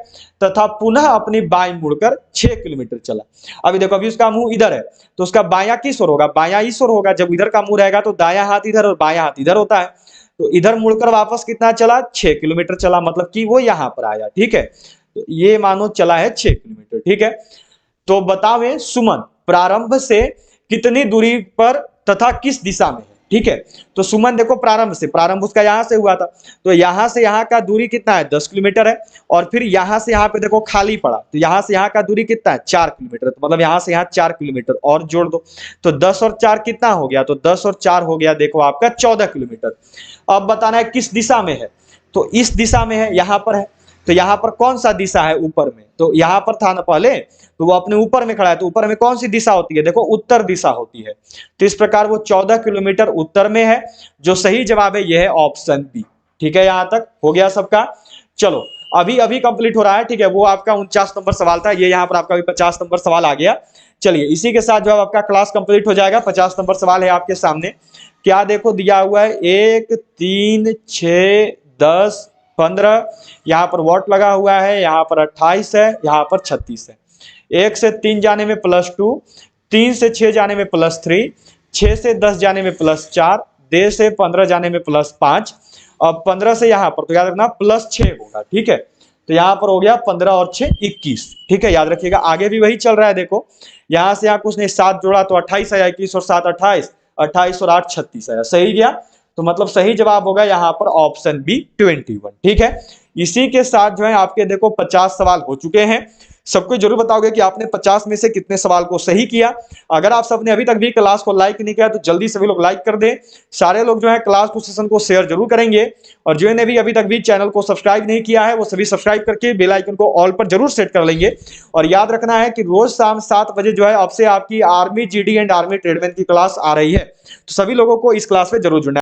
तथा पुनः अपनी बाईं मुड़कर 6 किलोमीटर चला। अभी देखो अभी उसका मुंह इधर है, तो उसका बायां किस ओर होगा, बायां इस ओर होगा। जब इधर का मुंह रहेगा तो दायां हाथ इधर और बायां हाथ इधर होता है, तो इधर मुड़कर वापस कितना चला, 6 किलोमीटर चला, मतलब कि वो यहां पर आया, ठीक है। तो ये मानो चला है 6 किलोमीटर, ठीक है। तो बतावे सुमन प्रारंभ से कितनी दूरी पर तथा किस दिशा में है, ठीक है। तो सुमन देखो प्रारंभ से, प्रारंभ उसका यहां से हुआ था, तो यहां से यहां का दूरी कितना है, 10 किलोमीटर है। और फिर यहां से यहां पे देखो खाली पड़ा, तो यहां से यहां का दूरी कितना है, 4 किलोमीटर, तो मतलब यहां से यहां 4 किलोमीटर और जोड़ दो, तो 10 और 4 कितना हो गया, तो 10 और 4 हो गया देखो आपका 14 किलोमीटर। अब बताना है किस दिशा में है, तो इस दिशा में है, यहां पर है। तो यहां पर कौन सा दिशा है, ऊपर में, तो यहां पर था ना पहले, तो वो अपने ऊपर में खड़ा है, तो ऊपर में कौन सी दिशा होती है, देखो उत्तर दिशा होती है। तो इस प्रकार वो 14 किलोमीटर उत्तर में है। जो सही जवाब है यह है ऑप्शन बी, ठीक है। यहां तक हो गया सबका। चलो अभी अभी कंप्लीट हो रहा है, ठीक है। वो आपका 49 नंबर सवाल था, ये यहाँ पर आपका 50 नंबर सवाल आ गया। चलिए इसी के साथ जो है आपका क्लास कंप्लीट हो जाएगा। 50 नंबर सवाल है आपके सामने, क्या देखो दिया हुआ है, 1 3 6 10 15, यहाँ पर वॉट लगा हुआ है, यहाँ पर 28 है, यहाँ पर 36 है। 1 से 3 जाने में +2, 3 से 6 जाने में +3, 6 से 10 जाने में +4, 2 से 15 जाने में +5, अब 15 से यहाँ पर तो याद रखना +6 होगा, ठीक है। तो यहाँ पर हो गया 15 और 6 21, ठीक है, याद रखिएगा। आगे भी वही चल रहा है, देखो यहाँ से यहाँ कुछ नहीं, 7 जोड़ा तो 28 आया, 21 और 7 28, 28 और 8 36 आया, सही गया। तो मतलब सही जवाब होगा यहाँ पर ऑप्शन बी 21, ठीक है। इसी के साथ जो है आपके देखो 50 सवाल हो चुके हैं। सबको जरूर बताओगे कि आपने 50 में से कितने सवाल को सही किया। अगर आप सबने अभी तक भी क्लास को लाइक नहीं किया तो जल्दी सभी लोग लाइक कर दें। सारे लोग जो है क्लास को सेशन को शेयर जरूर करेंगे, और जो ने भी अभी तक भी चैनल को सब्सक्राइब नहीं किया है वो सभी सब्सक्राइब करके बेल आइकन को ऑल पर जरूर सेट कर लेंगे। और याद रखना है कि रोज शाम 7 बजे जो है अब से आपकी army GD and army tradesman की क्लास आ रही है, तो सभी लोगों को इस क्लास में जरूर जुड़ना है।